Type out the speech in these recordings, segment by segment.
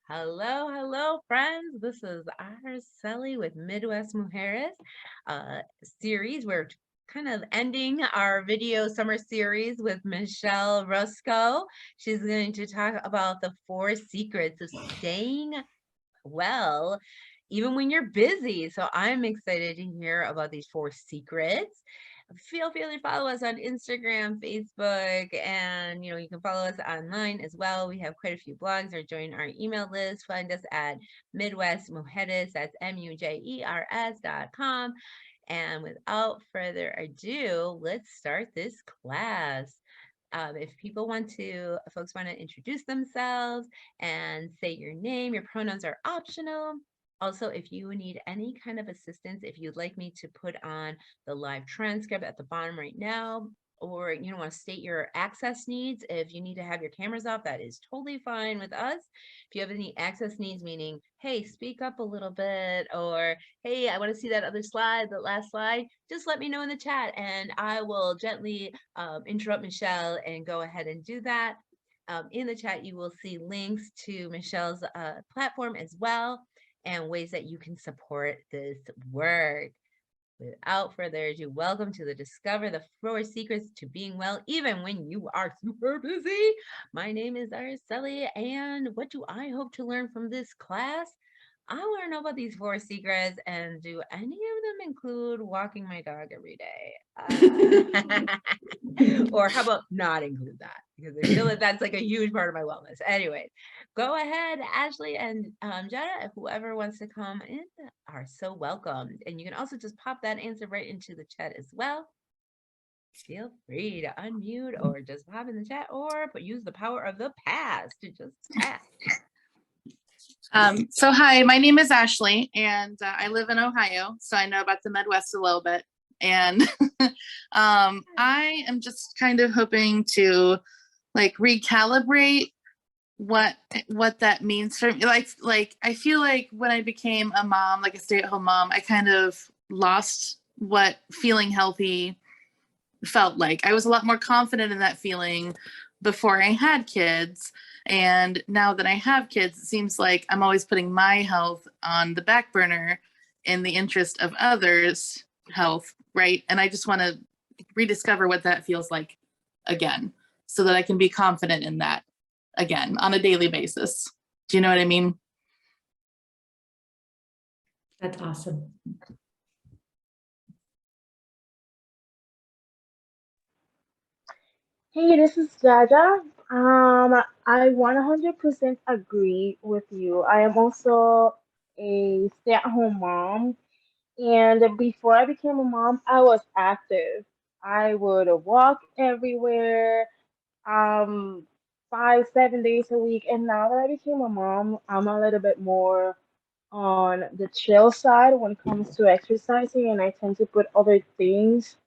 Hello, friends. This is Araceli with Midwest Mujeres series. We're kind of ending our video summer series with Michelle Rosko. She's going to talk about the 4 secrets of staying well, even when you're busy. So I'm excited to hear about these 4 secrets. Feel free to follow us on Instagram, Facebook, and you can follow us online as well. We have quite a few blogs, or join our email list. Find us at Midwest Mujeres, that's MUJERS.com. And without further ado, let's start this class. If folks want to introduce themselves and say your name, your pronouns are optional. Also, if you need any kind of assistance, if you'd like me to put on the live transcript at the bottom right now, or you want to state your access needs, if you need to have your cameras off, that is totally fine with us. If you have any access needs, meaning, hey, speak up a little bit, or hey, I want to see that other slide, that last slide, just let me know in the chat and I will gently interrupt Michelle and go ahead and do that. In the chat, you will see links to Michelle's platform as well, and ways that you can support this work. Without further ado, welcome to the Discover the 4 Secrets to Being Well, even when you are super busy. My name is Araceli, and what do I hope to learn from this class? I want to know about these 4 secrets, and do any of them include walking my dog every day? Or how about not include that? Because I feel like that's like a huge part of my wellness. Anyway, go ahead, Ashley and Jenna, whoever wants to come in are so welcome. And you can also just pop that answer right into the chat as well. Feel free to unmute or just pop in the chat, or use the power of the past to just ask. So hi, my name is Ashley, and I live in Ohio, so I know about the Midwest a little bit. And I am just kind of hoping to recalibrate what that means for me. Like I feel like when I became a mom, like a stay-at-home mom, I kind of lost what feeling healthy felt like. I was a lot more confident in that feeling before I had kids. And now that I have kids, it seems like I'm always putting my health on the back burner in the interest of others' health, right? And I just want to rediscover what that feels like again, so that I can be confident in that again on a daily basis. Do you know what I mean? That's awesome. Hey, this is Jaja. I 100% agree with you. I am also a stay-at-home mom, and before I became a mom, I was active. I would walk everywhere, 5, 7 days a week. And now that I became a mom, I'm a little bit more on the chill side when it comes to exercising, and I tend to put other things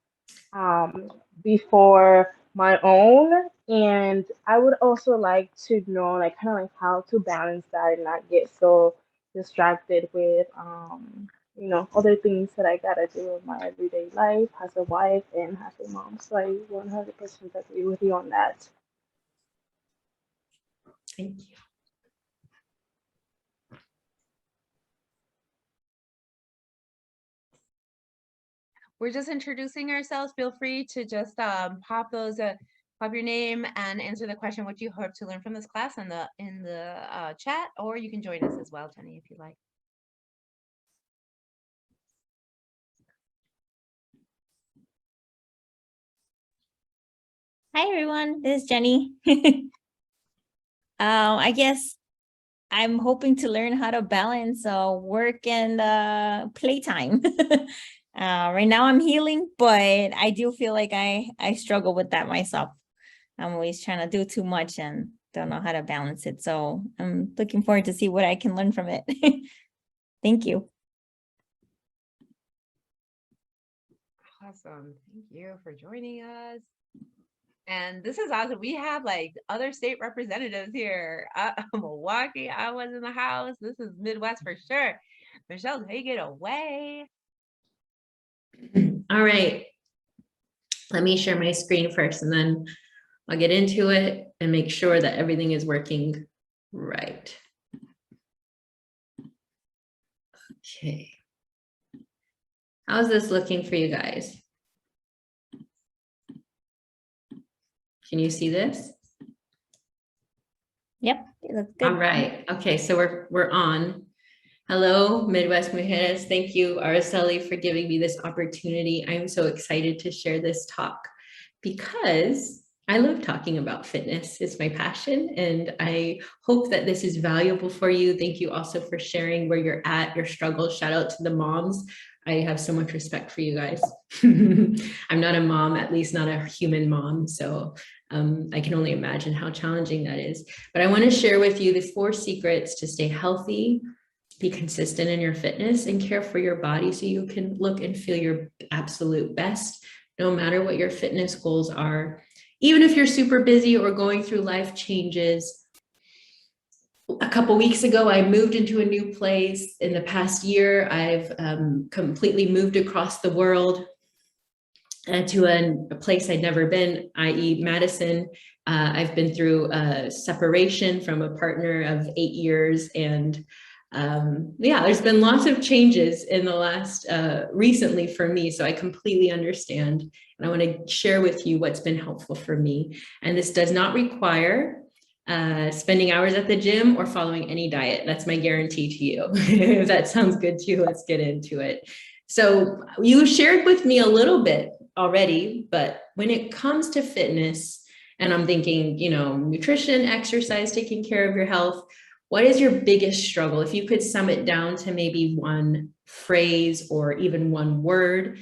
before my own. And I would also like to know, like, kind of like how to balance that and not get so distracted with, other things that I gotta do in my everyday life as a wife and as a mom. So I 100% agree with you on that. Thank you. We're just introducing ourselves. Feel free to just pop your name and answer the question, what you hope to learn from this class in the chat, or you can join us as well, Jenny, if you like. Hi everyone, this is Jenny. I guess I'm hoping to learn how to balance work and playtime. Right now I'm healing, but I do feel like I struggle with that myself. I'm always trying to do too much and don't know how to balance it. So I'm looking forward to see what I can learn from it. Thank you. Awesome. Thank you for joining us. And this is awesome. We have like other state representatives here. Milwaukee, I was in the house. This is Midwest for sure. Michelle, take it away. All right. Let me share my screen first, and then I'll get into it and make sure that everything is working right. Okay. How's this looking for you guys? Can you see this? Yep, that's All good. right. Okay, so we're on. Hello, Midwest Mujeres. Thank you, Araceli, for giving me this opportunity. I'm so excited to share this talk because I love talking about fitness. It's my passion, and I hope that this is valuable for you. Thank you also for sharing where you're at, your struggles. Shout out to the moms. I have so much respect for you guys. I'm not a mom, at least not a human mom. So I can only imagine how challenging that is. But I want to share with you the 4 secrets to stay healthy, be consistent in your fitness, and care for your body so you can look and feel your absolute best, no matter what your fitness goals are. Even if you're super busy or going through life changes. A couple weeks ago, I moved into a new place. In the past year, I've completely moved across the world to a place I'd never been, i.e. Madison. I've been through a separation from a partner of 8 years, and yeah, there's been lots of changes in the last recently for me, so I completely understand, and I want to share with you what's been helpful for me. And this does not require spending hours at the gym or following any diet. That's my guarantee to you. If that sounds good to you, let's get into it. So you shared with me a little bit already, but when it comes to fitness, and I'm thinking, you know, nutrition, exercise, taking care of your health, what is your biggest struggle? If you could sum it down to maybe one phrase or even one word,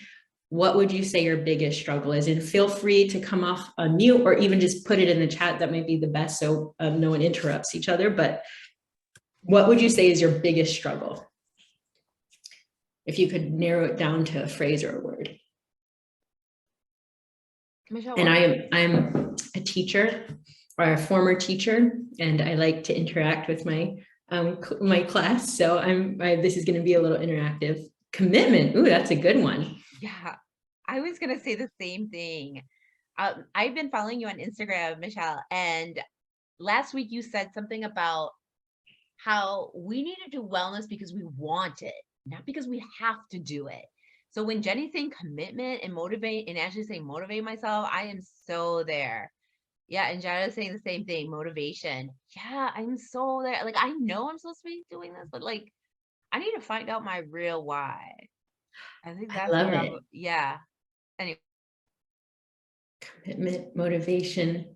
what would you say your biggest struggle is? And feel free to come off on mute or even just put it in the chat. That might be the best, so no one interrupts each other. But what would you say is your biggest struggle? If you could narrow it down to a phrase or a word. Michelle, And I'm a teacher, or a former teacher, and I like to interact with my my class. So this is going to be a little interactive. Commitment. Ooh, that's a good one. yeah, I was gonna say the same thing. I've been following you on Instagram, Michelle, and last week you said something about how we need to do wellness because we want it, not because we have to do it. So when Jenny's saying commitment and motivate, and actually saying motivate myself, I am so there. Yeah, and Jada's saying the same thing, motivation. Yeah, I'm so there. Like, I know I'm supposed to be doing this, but like, I need to find out my real why. I think I that's love where it. yeah. Anyway. Commitment, motivation.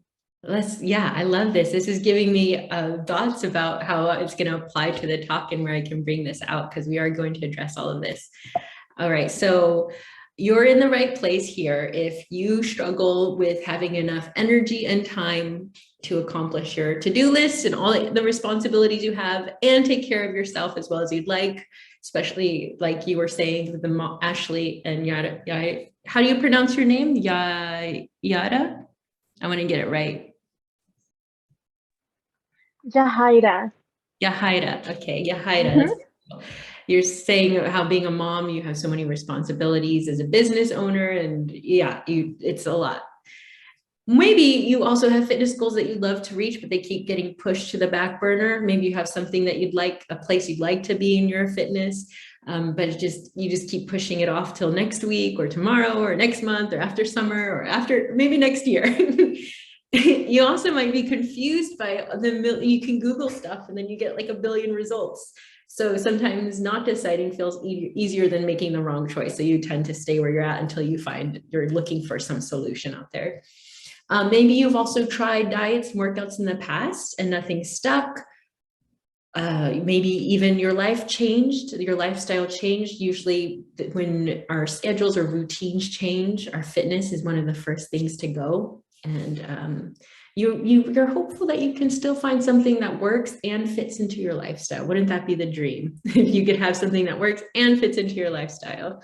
Yeah, I love this. This is giving me thoughts about how it's going to apply to the talk and where I can bring this out, because we are going to address all of this. All right, so you're in the right place here. If you struggle with having enough energy and time to accomplish your to-do list and all the responsibilities you have, and take care of yourself as well as you'd like, especially like you were saying with the Ashley and Yada. How do you pronounce your name? Yada? I want to get it right. Jahaira. Yahaira. Okay, Yahaira. You're saying how being a mom, you have so many responsibilities as a business owner, and yeah, it's a lot. Maybe you also have fitness goals that you'd love to reach, but they keep getting pushed to the back burner. Maybe you have something that you'd like, a place you'd like to be in your fitness, but you just keep pushing it off till next week or tomorrow or next month or after summer or after maybe next year. You also might be confused by you can Google stuff and then you get like a billion results. So sometimes not deciding feels easier than making the wrong choice. So you tend to stay where you're at until you find you're looking for some solution out there. Maybe you've also tried diets and workouts in the past and nothing stuck. Maybe even your life changed, your lifestyle changed. Usually when our schedules or routines change, our fitness is one of the first things to go. And you're hopeful that you can still find something that works and fits into your lifestyle. Wouldn't that be the dream? If you could have something that works and fits into your lifestyle.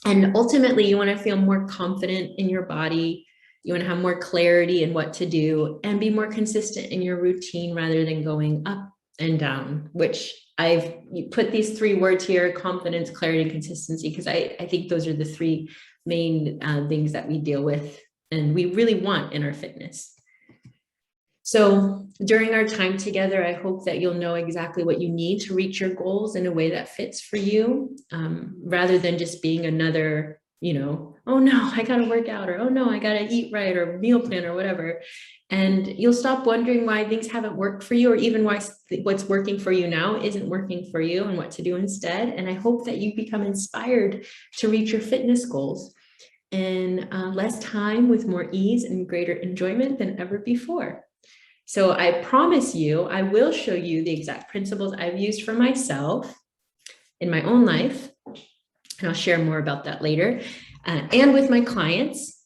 And ultimately, you want to feel more confident in your body. You want to have more clarity in what to do and be more consistent in your routine rather than going up and down, which you put these 3 words here: confidence, clarity, and consistency, because I think those are the 3 main things that we deal with and we really want in our fitness. So during our time together, I hope that you'll know exactly what you need to reach your goals in a way that fits for you, rather than just being another, oh no, I got to work out, or oh no, I got to eat right, or meal plan, or whatever. And you'll stop wondering why things haven't worked for you, or even why what's working for you now isn't working for you, and what to do instead. And I hope that you become inspired to reach your fitness goals in less time, with more ease and greater enjoyment than ever before. So I promise you, I will show you the exact principles I've used for myself in my own life. And I'll share more about that later. And with my clients,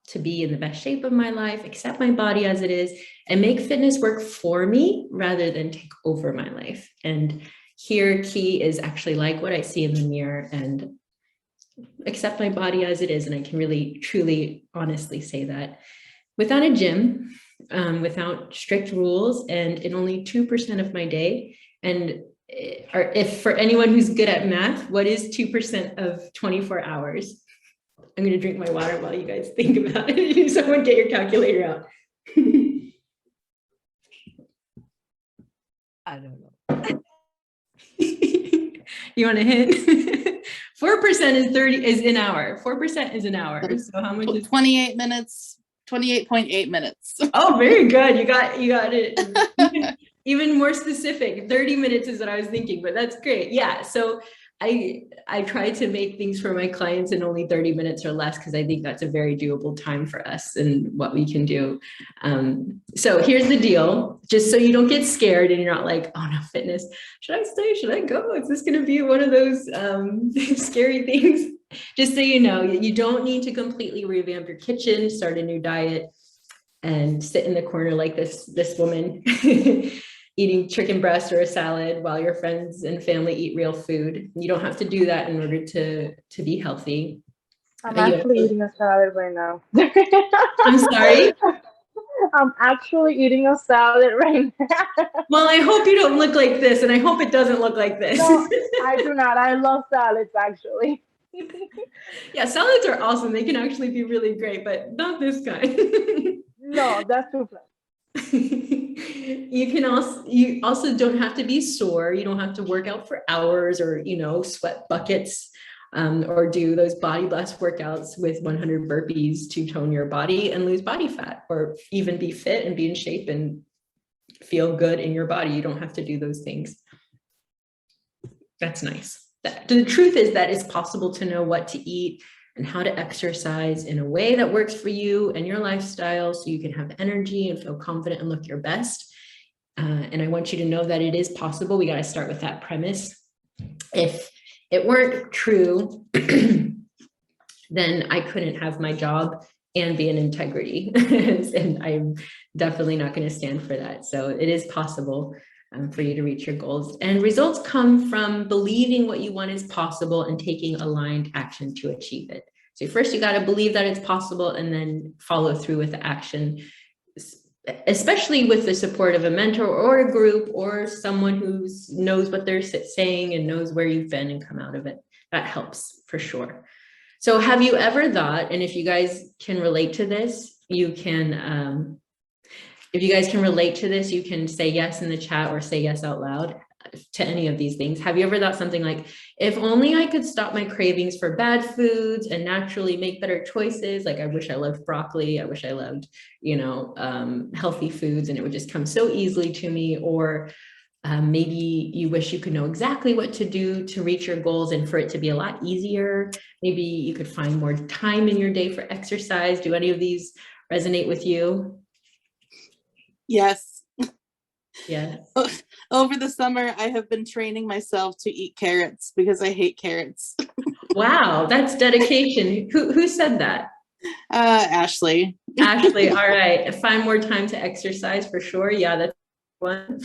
to be in the best shape of my life, accept my body as it is, and make fitness work for me rather than take over my life. And here, key is actually like what I see in the mirror and accept my body as it is. And I can really, truly, honestly say that without a gym, without strict rules, and in only 2% of my day. And if for anyone who's good at math, what is 2% of 24 hours? I'm going to drink my water while you guys think about it. Someone get your calculator out. I don't know. You want to hit? 4% is 30 is an hour. 4% is an hour. So how much is 28 minutes? 28.8 minutes. Oh, very good. You got it even more specific. 30 minutes is what I was thinking, but that's great. Yeah. So I try to make things for my clients in only 30 minutes or less, because I think that's a very doable time for us and what we can do. So here's the deal, just so you don't get scared and you're not like, oh no, fitness, should I stay? Should I go? Is this going to be one of those scary things? Just so you know, you don't need to completely revamp your kitchen, start a new diet, and sit in the corner like this woman eating chicken breast or a salad while your friends and family eat real food. You don't have to do that in order to be healthy. I'm actually eating a salad right now. I'm sorry? I'm actually eating a salad right now. Well, I hope you don't look like this, and I hope it doesn't look like this. No, I do not. I love salads, actually. Yeah, salads are awesome. They can actually be really great, but not this kind. No, that's too plain. You also don't have to be sore. You don't have to work out for hours or, sweat buckets, or do those body blast workouts with 100 burpees to tone your body and lose body fat, or even be fit and be in shape and feel good in your body. You don't have to do those things. That's nice. The truth is that it's possible to know what to eat and how to exercise in a way that works for you and your lifestyle, so you can have energy and feel confident and look your best. And I want you to know that it is possible. We got to start with that premise. If it weren't true, then I couldn't have my job and be in integrity. And I'm definitely not going to stand for that. So it is possible for you to reach your goals. And results come from believing what you want is possible and taking aligned action to achieve it. So first you got to believe that it's possible, and then follow through with the action, especially with the support of a mentor or a group or someone who knows what they're saying and knows where you've been and come out of it. That helps for sure. So have you ever thought, and if you guys can relate to this, you can, if you guys can relate to this, you can say yes in the chat or say yes out loud to any of these things. Have you ever thought something like, if only I could stop my cravings for bad foods and naturally make better choices? Like, I wish I loved broccoli. I wish I loved, healthy foods, and it would just come so easily to me. Or maybe you wish you could know exactly what to do to reach your goals and for it to be a lot easier. Maybe you could find more time in your day for exercise. Do any of these resonate with you? Yes. Yeah. Over the summer, I have been training myself to eat carrots because I hate carrots. Wow, that's dedication. Who said that? Ashley. Ashley, all right. Find more time to exercise for sure. Yeah, that's one.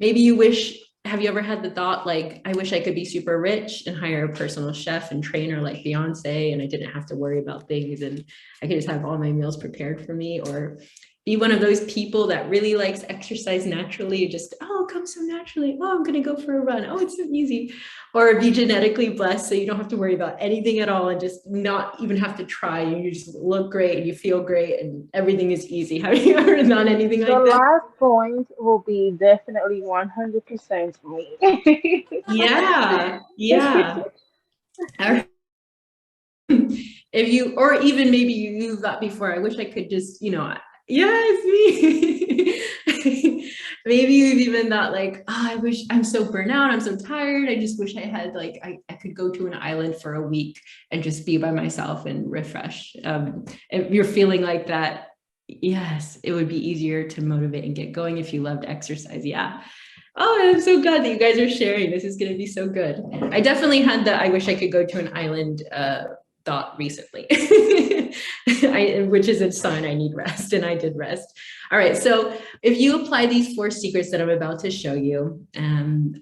Maybe you wish, have you ever had the thought like, I wish I could be super rich and hire a personal chef and trainer like Beyonce, and I didn't have to worry about things and I could just have all my meals prepared for me? Or be one of those people that really likes exercise naturally, just, oh, it comes so naturally. Oh, I'm going to go for a run. Oh, it's so easy. Or be genetically blessed so you don't have to worry about anything at all and just not even have to try. You just look great and you feel great and everything is easy. Have you ever done anything The like that? last point will be definitely 100% me. Yeah, yeah. Or if you, or even maybe you thought before, I wish I could just, yeah, it's me. Maybe you've even thought like, oh, I wish I'm so burnt out. I'm so tired. I just wish I had like, I could go to an island for a week and just be by myself and refresh. If you're feeling like that, yes, it would be easier to motivate and get going if you loved exercise. Yeah. Oh, I'm so glad that you guys are sharing. This is going to be so good. I definitely had the, I wish I could go to an island thought recently, which is a sign I need rest, and I did rest. All right, so if you apply these 4 secrets that I'm about to show you,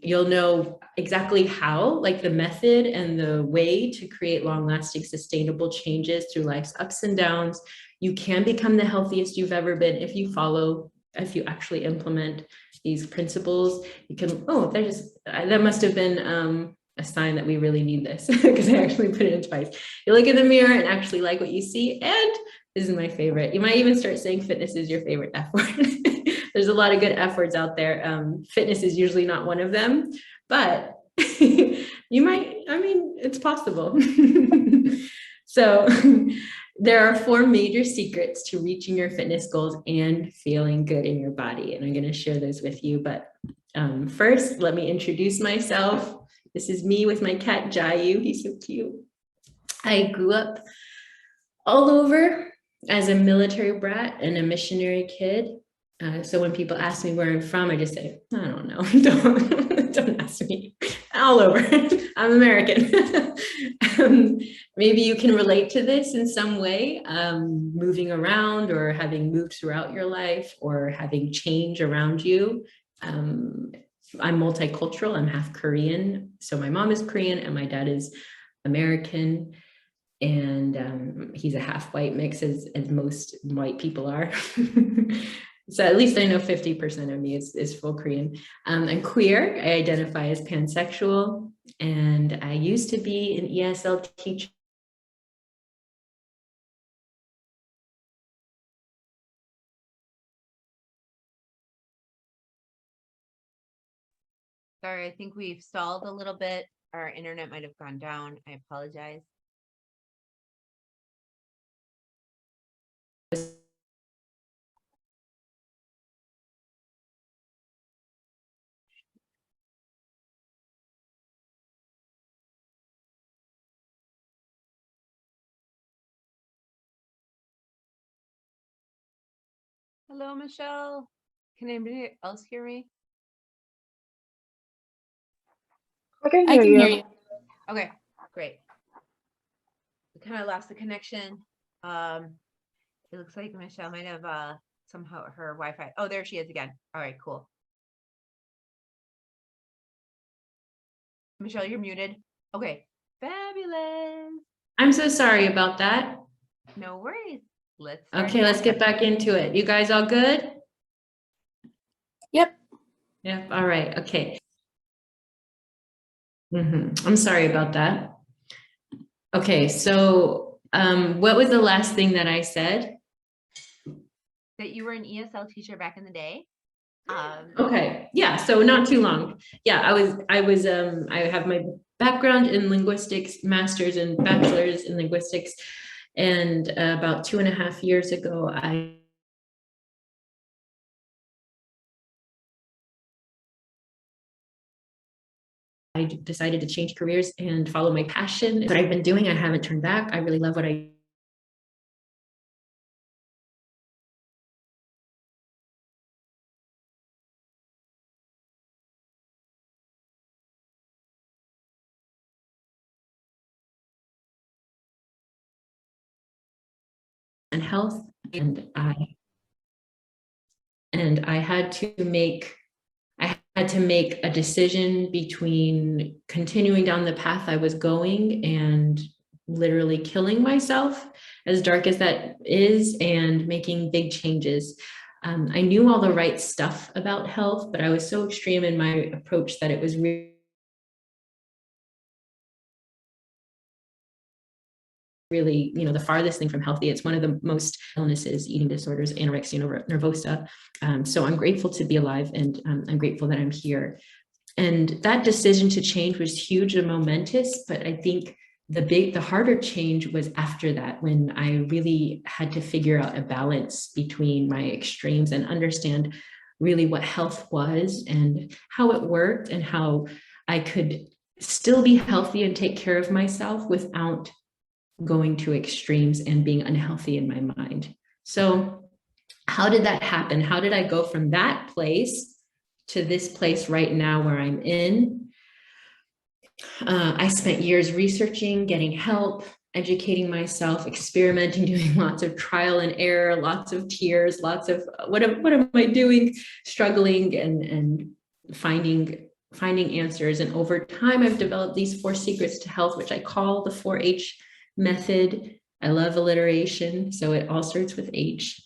you'll know exactly how, like the method and the way to create long-lasting, sustainable changes through life's ups and downs. You can become the healthiest you've ever been if you actually implement these principles. You can, oh, that must have been a sign that we really need this, because I actually put it in twice. You look in the mirror and actually like what you see. And this is my favorite. You might even start saying fitness is your favorite F word. There's a lot of good F words out there. Fitness is usually not one of them, but you might, it's possible. So there are 4 major secrets to reaching your fitness goals and feeling good in your body. And I'm going to share those with you. But first, let me introduce myself. This is me with my cat, Jayu. He's so cute. I grew up all over as a military brat and a missionary kid. So when people ask me where I'm from, I just say, I don't know. Don't ask me. All over. I'm American. Maybe you can relate to this in some way, moving around or having moved throughout your life or having change around you. I'm multicultural. I'm half Korean. So my mom is Korean and my dad is American. And he's a half white mix, as most white people are. So at least I know 50% of me is full Korean. I'm queer. I identify as pansexual. And I used to be an ESL teacher. Sorry, I think we've stalled a little bit. Our internet might have gone down. I apologize. Hello, Michelle. Can anybody else hear me? I can I hear can you. hear you. Okay, great. We kind of lost the connection. It looks like Michelle might have somehow her Wi-Fi. Oh, there she is again. All right, cool. Michelle, you're muted. Okay, fabulous. I'm so sorry about that. No worries. Let's start Okay, let's get back into it. You guys all good? Yep. Yep. All right. Okay. I'm sorry about that. Okay, so what was the last thing that I said? that you were an ESL teacher back in the day. Okay, yeah, so not too long. Yeah, I have my background in linguistics, master's and bachelor's in linguistics, and about 2.5 years ago, I decided to change careers and follow my passion. What I've been doing, I haven't turned back. I really love what I and health, and I had to make a decision between continuing down the path I was going and literally killing myself as dark as that is, and making big changes. I knew all the right stuff about health, but I was so extreme in my approach that it was really, the farthest thing from healthy. It's one of the most illnesses, eating disorders, anorexia nervosa. So I'm grateful to be alive, and I'm grateful that I'm here. And that decision to change was huge and momentous, but I think the harder change was after that, when I really had to figure out a balance between my extremes and understand really what health was and how it worked, and how I could still be healthy and take care of myself without going to extremes and being unhealthy in my mind. So how did that happen? How did I go from that place to this place right now where I'm in? I spent years researching, getting help, educating myself, experimenting, doing lots of trial and error, lots of tears, lots of what am I doing, struggling and finding answers. And over time, I've developed these 4 secrets to health, which I call the 4H method. I love alliteration, so it all starts with H.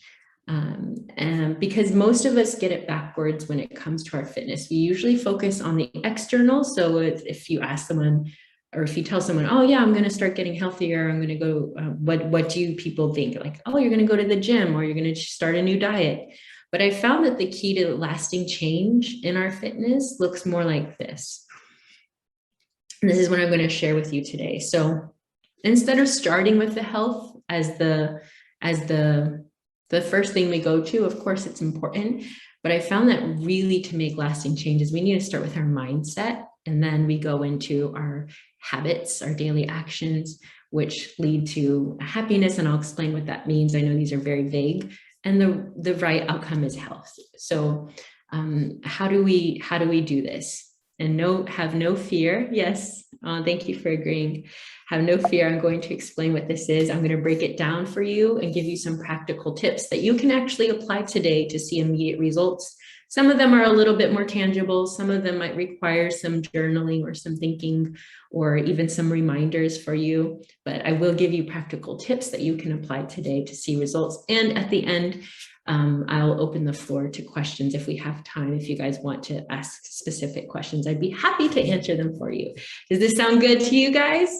And because most of us get it backwards when it comes to our fitness. We usually focus on the external. So if you ask someone, or if you tell someone, oh yeah, I'm going to start getting healthier, I'm going to go, what do people think? Like, oh, you're going to go to the gym, or you're going to start a new diet. But I found that the key to lasting change in our fitness looks more like this. And this is what I'm going to share with you today. So instead of starting with the health as the first thing we go to, of course it's important, but I found that really to make lasting changes, we need to start with our mindset, and then we go into our habits, our daily actions, which lead to happiness. And I'll explain what that means. I know these are very vague, and the right outcome is health. So how do we do this? And have no fear. Yes, thank you for agreeing. Have no fear. I'm going to explain what this is. I'm going to break it down for you and give you some practical tips that you can actually apply today to see immediate results. Some of them are a little bit more tangible. Some of them might require some journaling or some thinking, or even some reminders for you. But I will give you practical tips that you can apply today to see results. And at the end, I'll open the floor to questions if we have time. If you guys want to ask specific questions, I'd be happy to answer them for you. Does this sound good to you guys?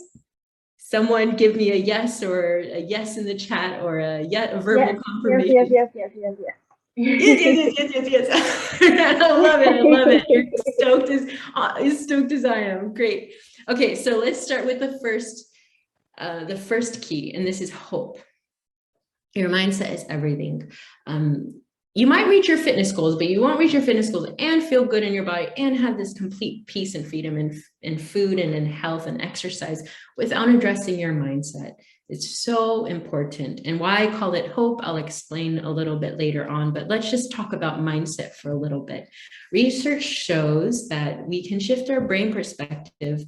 Someone give me a yes, or a yes in the chat, or a verbal confirmation. Yes. Yes. I love it. You're stoked as I am. Great. Okay, so let's start with the first key, and this is hope. Your mindset is everything. You might reach your fitness goals, but you won't reach your fitness goals and feel good in your body and have this complete peace and freedom in food and in health and exercise without addressing your mindset. It's so important. And why I call it hope, I'll explain a little bit later on, but let's just talk about mindset for a little bit. Research shows that we can shift our brain perspective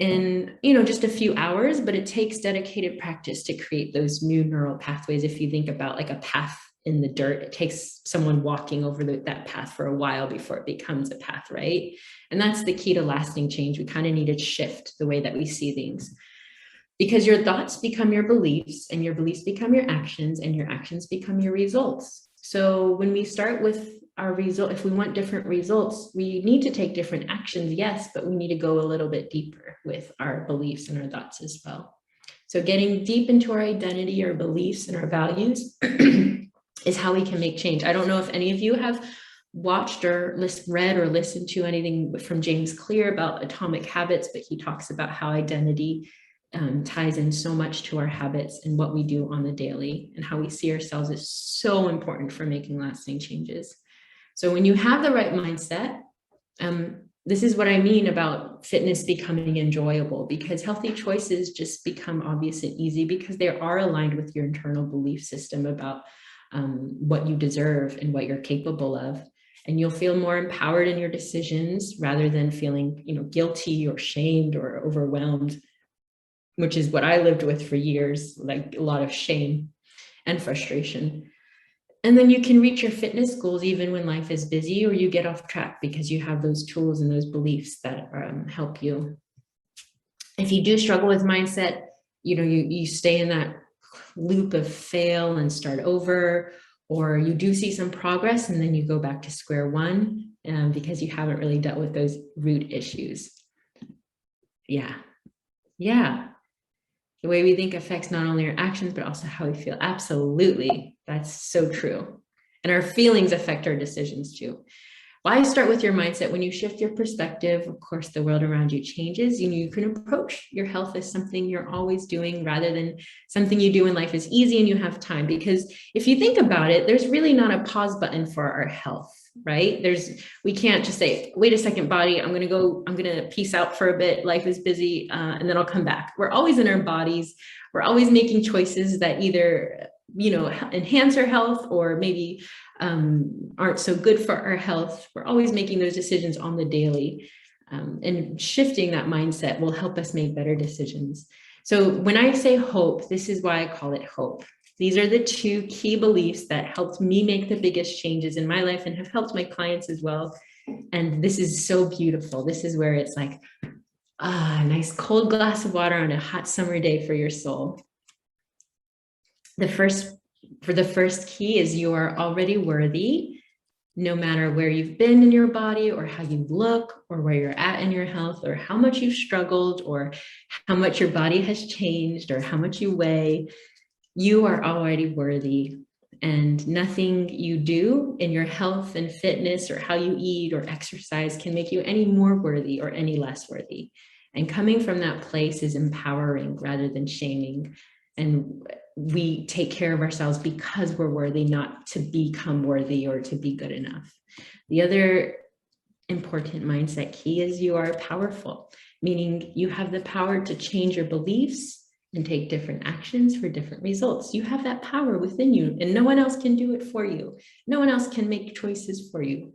in just a few hours, but it takes dedicated practice to create those new neural pathways. If you think about like a path in the dirt, it takes someone walking over that path for a while before it becomes a path, right? And that's the key to lasting change. We kind of need to shift the way that we see things, because your thoughts become your beliefs, and your beliefs become your actions, and your actions become your results. So when we start with our result, if we want different results, we need to take different actions, yes, but we need to go a little bit deeper with our beliefs and our thoughts as well. So getting deep into our identity, our beliefs, and our values is how we can make change. I don't know if any of you have watched or read or listened to anything from James Clear about atomic habits, but he talks about how identity ties in so much to our habits and what we do on the daily, and how we see ourselves is so important for making lasting changes. So when you have the right mindset, this is what I mean about fitness becoming enjoyable, because healthy choices just become obvious and easy because they are aligned with your internal belief system about what you deserve and what you're capable of. And you'll feel more empowered in your decisions rather than feeling, guilty or shamed or overwhelmed, which is what I lived with for years, like a lot of shame and frustration. And then you can reach your fitness goals even when life is busy or you get off track, because you have those tools and those beliefs that help you. If you do struggle with mindset, you stay in that loop of fail and start over, or you do see some progress and then you go back to square one because you haven't really dealt with those root issues. Yeah. The way we think affects not only our actions, but also how we feel. Absolutely. That's so true. And our feelings affect our decisions too. Why start with your mindset? When you shift your perspective, of course, the world around you changes. You can approach your health as something you're always doing rather than something you do when life is easy and you have time. Because if you think about it, there's really not a pause button for our health, right? We can't just say, wait a second, body, I'm going to peace out for a bit. Life is busy, and then I'll come back. We're always in our bodies. We're always making choices that either, enhance our health or maybe aren't so good for our health. We're always making those decisions on the daily, and shifting that mindset will help us make better decisions. So when I say hope, this is why I call it hope. These are the two key beliefs that helped me make the biggest changes in my life and have helped my clients as well. And this is so beautiful. This is where it's like, a nice cold glass of water on a hot summer day for your soul. The first key is you are already worthy, no matter where you've been in your body or how you look or where you're at in your health or how much you've struggled or how much your body has changed or how much you weigh. You are already worthy, and nothing you do in your health and fitness or how you eat or exercise can make you any more worthy or any less worthy. And coming from that place is empowering rather than shaming. And we take care of ourselves because we're worthy, not to become worthy or to be good enough. The other important mindset key is you are powerful, meaning you have the power to change your beliefs and take different actions for different results. You have that power within you, and no one else can do it for you. No one else can make choices for you.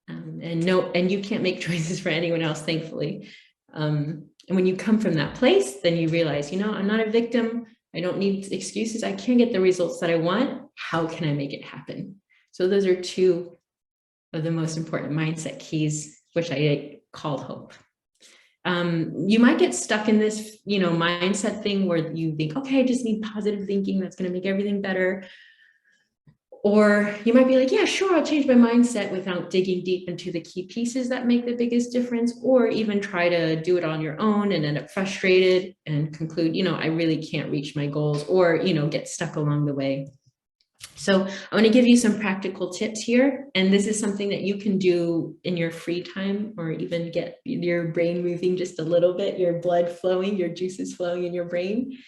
And you can't make choices for anyone else, thankfully. And when you come from that place, then you realize, I'm not a victim. I don't need excuses. I can't get the results that I want. How can I make it happen? So those are two of the most important mindset keys, which I call hope. You might get stuck in this, mindset thing where you think, okay, I just need positive thinking. That's going to make everything better. Or you might be like, yeah, sure, I'll change my mindset without digging deep into the key pieces that make the biggest difference, or even try to do it on your own and end up frustrated and conclude, I really can't reach my goals, or, get stuck along the way. So I want to give you some practical tips here. And this is something that you can do in your free time, or even get your brain moving just a little bit, your blood flowing, your juices flowing in your brain.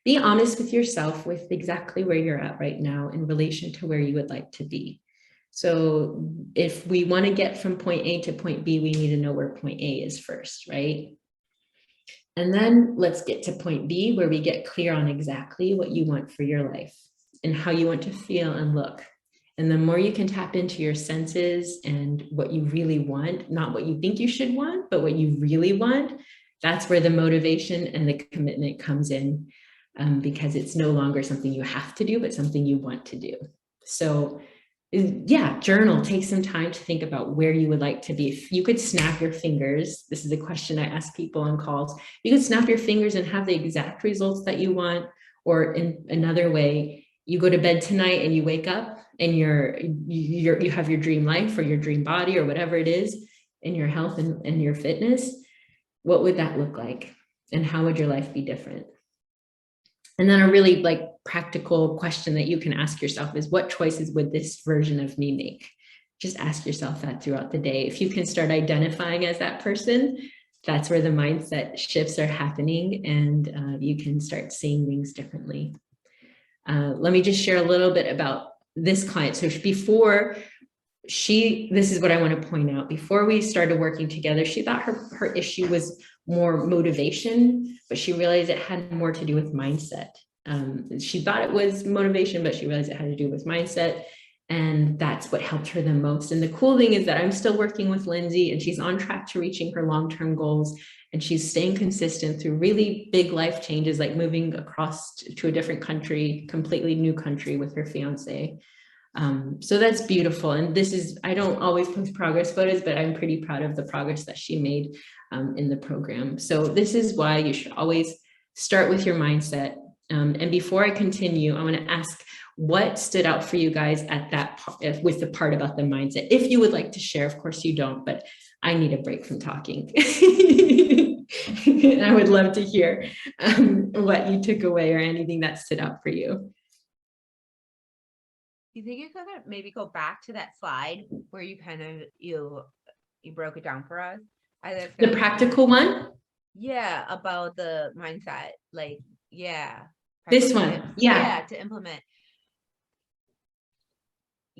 Be honest with yourself with exactly where you're at right now in relation to where you would like to be. So if we want to get from point A to point B, we need to know where point A is first, right? And then let's get to point B, where we get clear on exactly what you want for your life and how you want to feel and look. And the more you can tap into your senses and what you really want, not what you think you should want, but what you really want, that's where the motivation and the commitment comes in, because it's no longer something you have to do, but something you want to do. So yeah, journal, take some time to think about where you would like to be. If you could snap your fingers, this is a question I ask people on calls, you could snap your fingers and have the exact results that you want, or in another way, you go to bed tonight and you wake up and you have your dream life or your dream body or whatever it is in your health and your fitness. What would that look like? And how would your life be different? And then a really practical question that you can ask yourself is, what choices would this version of me make? Just ask yourself that throughout the day. If you can start identifying as that person, that's where the mindset shifts are happening, and you can start seeing things differently. Let me just share a little bit about this client. So this is what I want to point out. Before we started working together, she thought her issue was more motivation, but she realized it had more to do with mindset. She thought it was motivation, but she realized it had to do with mindset. And that's what helped her the most. And the cool thing is that I'm still working with Lindsay, and she's on track to reaching her long-term goals. And she's staying consistent through really big life changes, like moving across to a different country, completely new country with her fiance. So that's beautiful. And I don't always post progress photos, but I'm pretty proud of the progress that she made in the program. So this is why you should always start with your mindset. And before I continue, I want to ask what stood out for you guys at that part, with the part about the mindset. If you would like to share, of course you don't, but I need a break from talking. I would love to hear what you took away or anything that stood out for you. You think you could maybe go back to that slide where you kind of you broke it down for us? The practical one? Yeah, about the mindset. Like, yeah. This one. Tips. Yeah. To implement.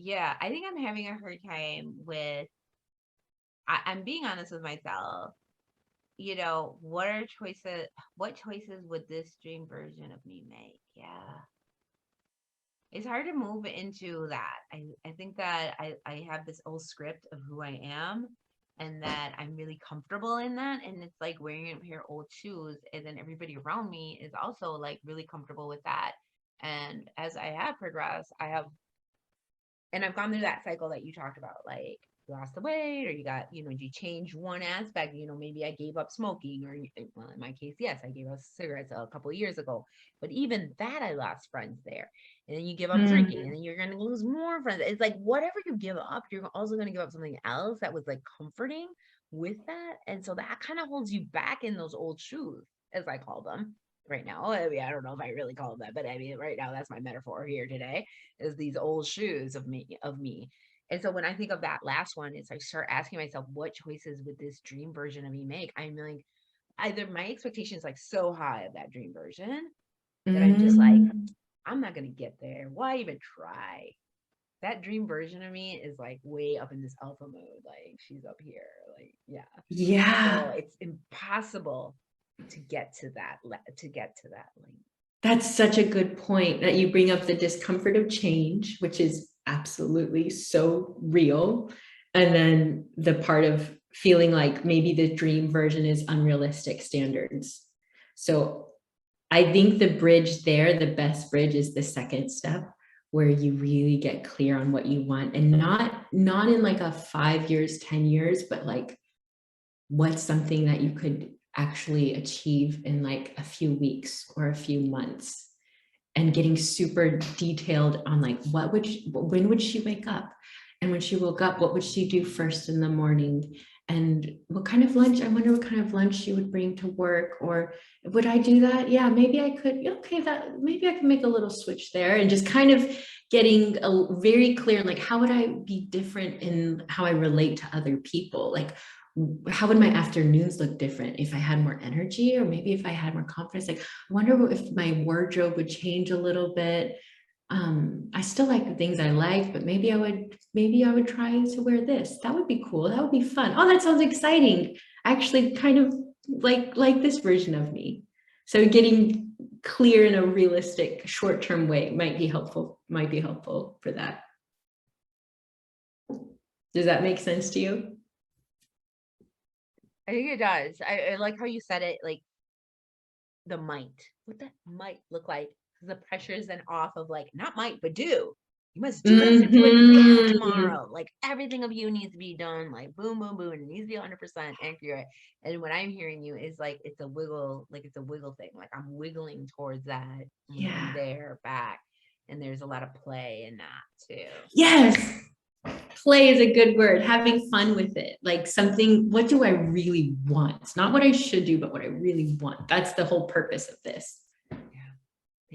Yeah, I think I'm having a hard time with, I'm being honest with myself. You know, what choices would this dream version of me make? Yeah. It's hard to move into that. I think that I have this old script of who I am, and that I'm really comfortable in that. And it's like wearing a pair of old shoes, and then everybody around me is also like really comfortable with that. And as I have progressed, I've gone through that cycle that you talked about, like you lost the weight, or you got, you change one aspect, maybe I gave up smoking, or well, in my case, yes, I gave up cigarettes a couple of years ago, but even that, I lost friends there. And then you give up drinking, and then you're going to lose more friends. It's like, whatever you give up, you're also going to give up something else that was like comforting with that. And so that kind of holds you back in those old shoes, as I call them right now. I mean, I don't know if I really call them that, but I mean, right now, that's my metaphor here today, is these old shoes of me. And so when I think of that last one, it's I start asking myself, what choices would this dream version of me make? I'm like, either my expectations like so high of that dream version that I'm just like, I'm not going to get there. Why even try? That dream version of me is like way up in this alpha mode. Like she's up here. Like, yeah. Yeah. So it's impossible to get to that lane. That's such a good point that you bring up, the discomfort of change, which is absolutely so real. And then the part of feeling like maybe the dream version is unrealistic standards. So I think the bridge there, the best bridge, is the second step, where you really get clear on what you want, and not in like a 5 years, 10 years, but like what's something that you could actually achieve in like a few weeks or a few months, and getting super detailed on like when would she wake up, and when she woke up, what would she do first in the morning, and what kind of lunch, I wonder what kind of lunch she would bring to work, or would I do that? Yeah, maybe I could. Okay, maybe I can make a little switch there, and just kind of getting very clear, like how would I be different in how I relate to other people? Like, how would my afternoons look different if I had more energy, or maybe if I had more confidence? Like, I wonder if my wardrobe would change a little bit. I still like the things I like, but maybe I would try to wear this. That would be cool. That would be fun. Oh, that sounds exciting. I actually kind of like this version of me. So getting clear in a realistic short-term way might be helpful for that. Does that make sense to you? I think it does. I like how you said it, like the might. What that might look like. The pressure is then off of like, not might, but do. You must do this and do it now, tomorrow. Like everything of you needs to be done, like boom, boom, boom. It needs to be 100% accurate. And what I'm hearing you is like, it's a wiggle thing. Like I'm wiggling towards that. Yeah. There, back. And there's a lot of play in that too. Yes. Play is a good word. Having fun with it. Like something, what do I really want? It's not what I should do, but what I really want. That's the whole purpose of this. Yeah.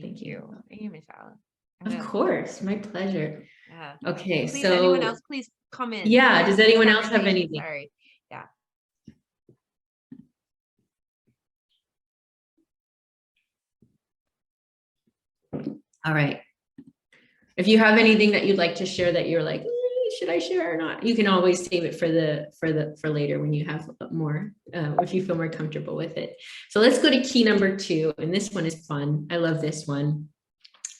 Thank you. Thank you, Michelle. Of course. My pleasure. Yeah. Okay. Please, so anyone else, please come in. Yeah. Does anyone else have anything? Sorry. Yeah. All right. If you have anything that you'd like to share that you're like, should I share or not? You can always save it for later when you have more, if you feel more comfortable with it. So let's go to key number 2. And this one is fun. I love this one.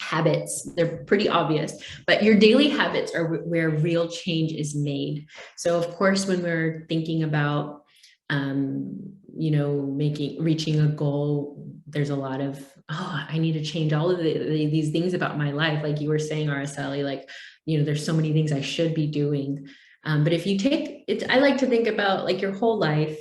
Habits. They're pretty obvious, but your daily habits are where real change is made. So of course, when we're thinking about, reaching a goal, there's a lot of, I need to change all of these things about my life. Like you were saying, Araceli, like, there's so many things I should be doing. But if you take it, I like to think about like your whole life.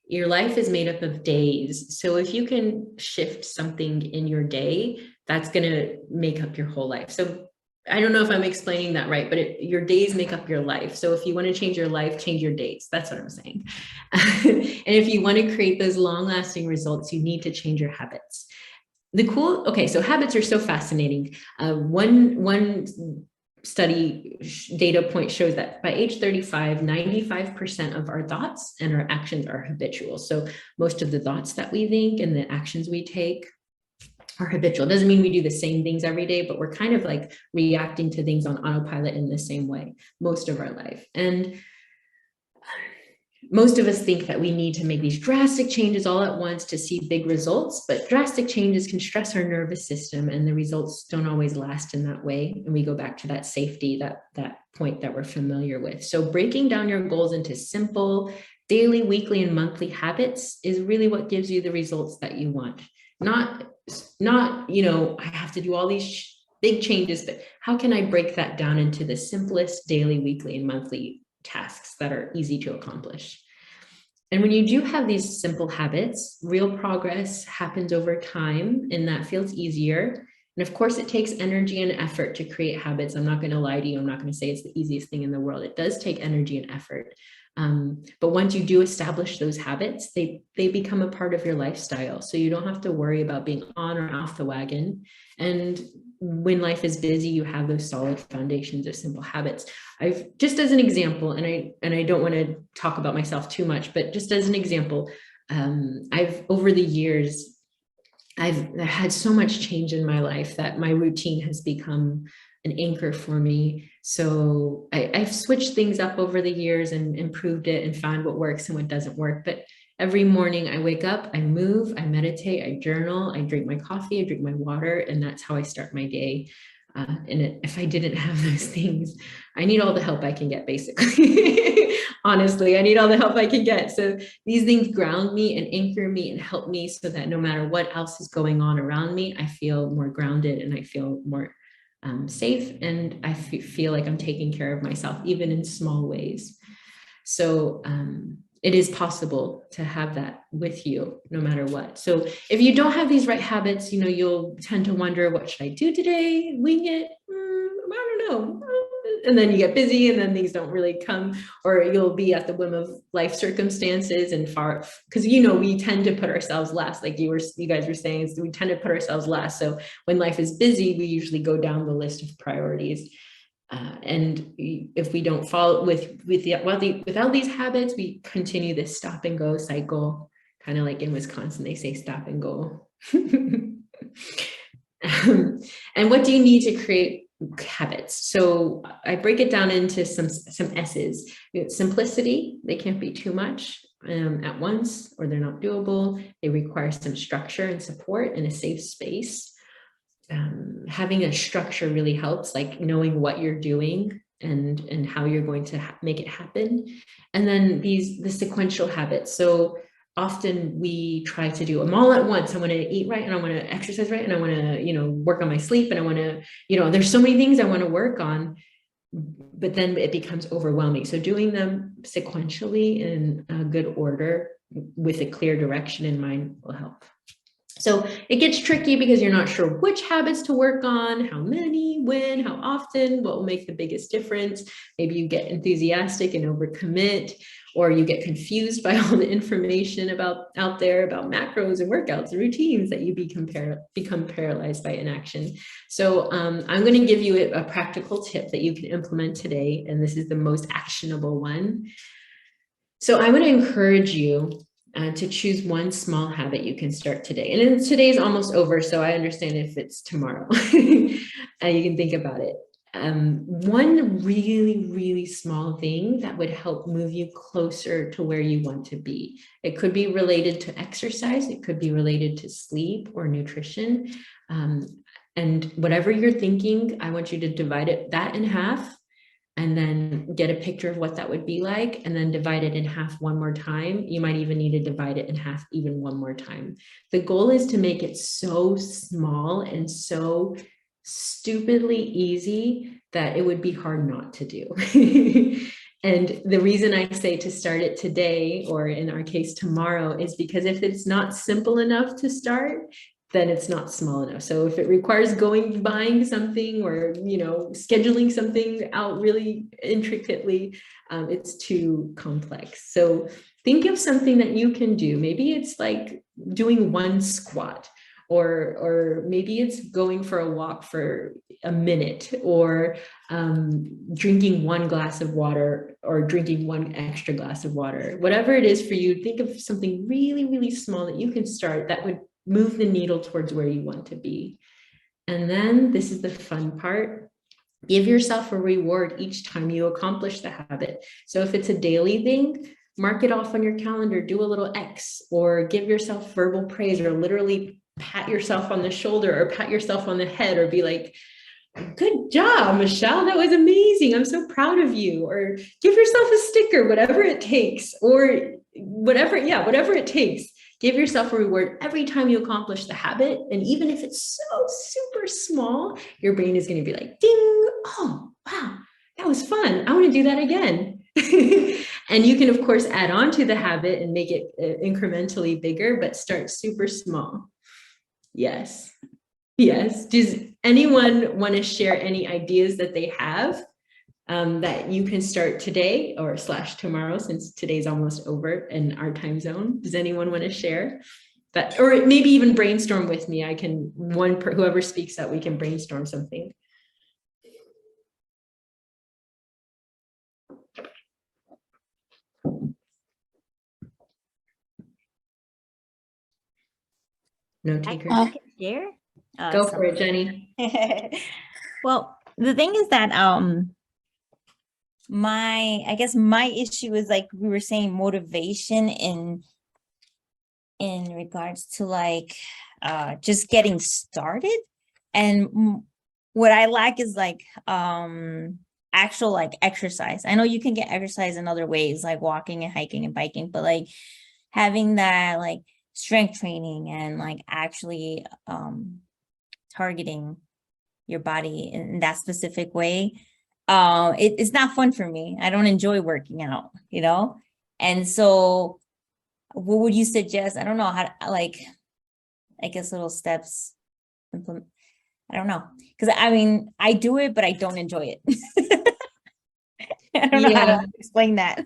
Your life is made up of days. So if you can shift something in your day that's going to make up your whole life. So I don't know if I'm explaining that right, but your days make up your life. So if you want to change your life, change your days. That's what I'm saying. And if you want to create those long-lasting results, you need to change your habits. Okay, so habits are so fascinating. One study data point shows that by age 35, 95% of our thoughts and our actions are habitual. So most of the thoughts that we think and the actions we take are habitual. It doesn't mean we do the same things every day, but we're kind of like reacting to things on autopilot in the same way most of our life. And most of us think that we need to make these drastic changes all at once to see big results, but drastic changes can stress our nervous system, and the results don't always last in that way. And we go back to that safety, that point that we're familiar with. So breaking down your goals into simple daily, weekly, and monthly habits is really what gives you the results that you want. Not, I have to do all these big changes, but how can I break that down into the simplest daily, weekly, and monthly tasks that are easy to accomplish? And when you do have these simple habits, real progress happens over time, and that feels easier. And of course, it takes energy and effort to create habits. I'm not going to lie to you. I'm not going to say it's the easiest thing in the world. It does take energy and effort. But once you do establish those habits, they become a part of your lifestyle. So you don't have to worry about being on or off the wagon. And when life is busy, you have those solid foundations of simple habits. Just as an example, and I don't want to talk about myself too much, but just as an example, over the years, I've had so much change in my life that my routine has become an anchor for me. So I've switched things up over the years and improved it and found what works and what doesn't work. But every morning I wake up, I move, I meditate, I journal, I drink my coffee, I drink my water, and that's how I start my day. If I didn't have those things, I need all the help I can get, basically. Honestly, I need all the help I can get. So these things ground me and anchor me and help me so that no matter what else is going on around me, I feel more grounded and I feel more safe, and I feel like I'm taking care of myself, even in small ways. So it is possible to have that with you no matter what. So if you don't have these right habits, you'll tend to wonder, what should I do today? Wing it? I don't know. And then you get busy and then things don't really come, or you'll be at the whim of life circumstances and because we tend to put ourselves last, like you guys were saying, we tend to put ourselves last. So when life is busy, we usually go down the list of priorities. And if we don't follow without these habits, we continue this stop and go cycle, kind of like in Wisconsin, they say stop and go. And what do you need to create habits? So I break it down into some S's. Simplicity, they can't be too much at once, or they're not doable. They require some structure and support in a safe space. Having a structure really helps, like knowing what you're doing and how you're going to make it happen. And then the sequential habits. So often we try to do them all at once. I want to eat right, and I want to exercise right, and I want to, work on my sleep, and I want to, there's so many things I want to work on, but then it becomes overwhelming. So doing them sequentially in a good order with a clear direction in mind will help. So it gets tricky because you're not sure which habits to work on, how many, when, how often, what will make the biggest difference. Maybe you get enthusiastic and overcommit, or you get confused by all the information out there about macros and workouts and routines that you become paralyzed by inaction. So I'm going to give you a practical tip that you can implement today, and this is the most actionable one. So I want to encourage you to choose one small habit you can start today. And today's almost over, so I understand if it's tomorrow. You can think about it. One really, really small thing that would help move you closer to where you want to be. It could be related to exercise. It could be related to sleep or nutrition. And whatever you're thinking, I want you to divide that in half, and then get a picture of what that would be like, and then divide it in half one more time. You might even need to divide it in half even one more time. The goal is to make it so small and so stupidly easy that it would be hard not to do. And the reason I say to start it today, or in our case tomorrow, is because if it's not simple enough to start, then it's not small enough. So if it requires buying something or, scheduling something out really intricately, it's too complex. So think of something that you can do. Maybe it's like doing one squat, or maybe it's going for a walk for a minute, or drinking one glass of water, or drinking one extra glass of water. Whatever it is for you, think of something really, really small that you can start that would move the needle towards where you want to be. And then this is the fun part. Give yourself a reward each time you accomplish the habit. So if it's a daily thing, mark it off on your calendar, do a little X, or give yourself verbal praise, or literally pat yourself on the shoulder or pat yourself on the head, or be like, good job, Michelle, that was amazing, I'm so proud of you. Or give yourself a sticker, whatever it takes, or whatever it takes. Give yourself a reward every time you accomplish the habit. And even if it's so super small, your brain is going to be like, ding, oh, wow, that was fun, I want to do that again. And you can, of course, add on to the habit and make it incrementally bigger, but start super small. Yes. Does anyone want to share any ideas that they have that you can start today or / tomorrow, since today's almost over in our time zone? Does anyone want to share that, or maybe even brainstorm with me? I can, whoever speaks that, we can brainstorm something. No takers. I can share. Go for it, Jenny. Well, the thing is that I guess my issue is, like we were saying, motivation in regards to like just getting started. And what I lack is like actual like exercise. I know you can get exercise in other ways, like walking and hiking and biking, but like having that like strength training and like actually targeting your body in that specific way, it's not fun for me. I don't enjoy working out, and so what would you suggest? I don't know how to, like, I guess little steps implement. I don't know, because I mean I do it but I don't enjoy it. I don't know how to explain that.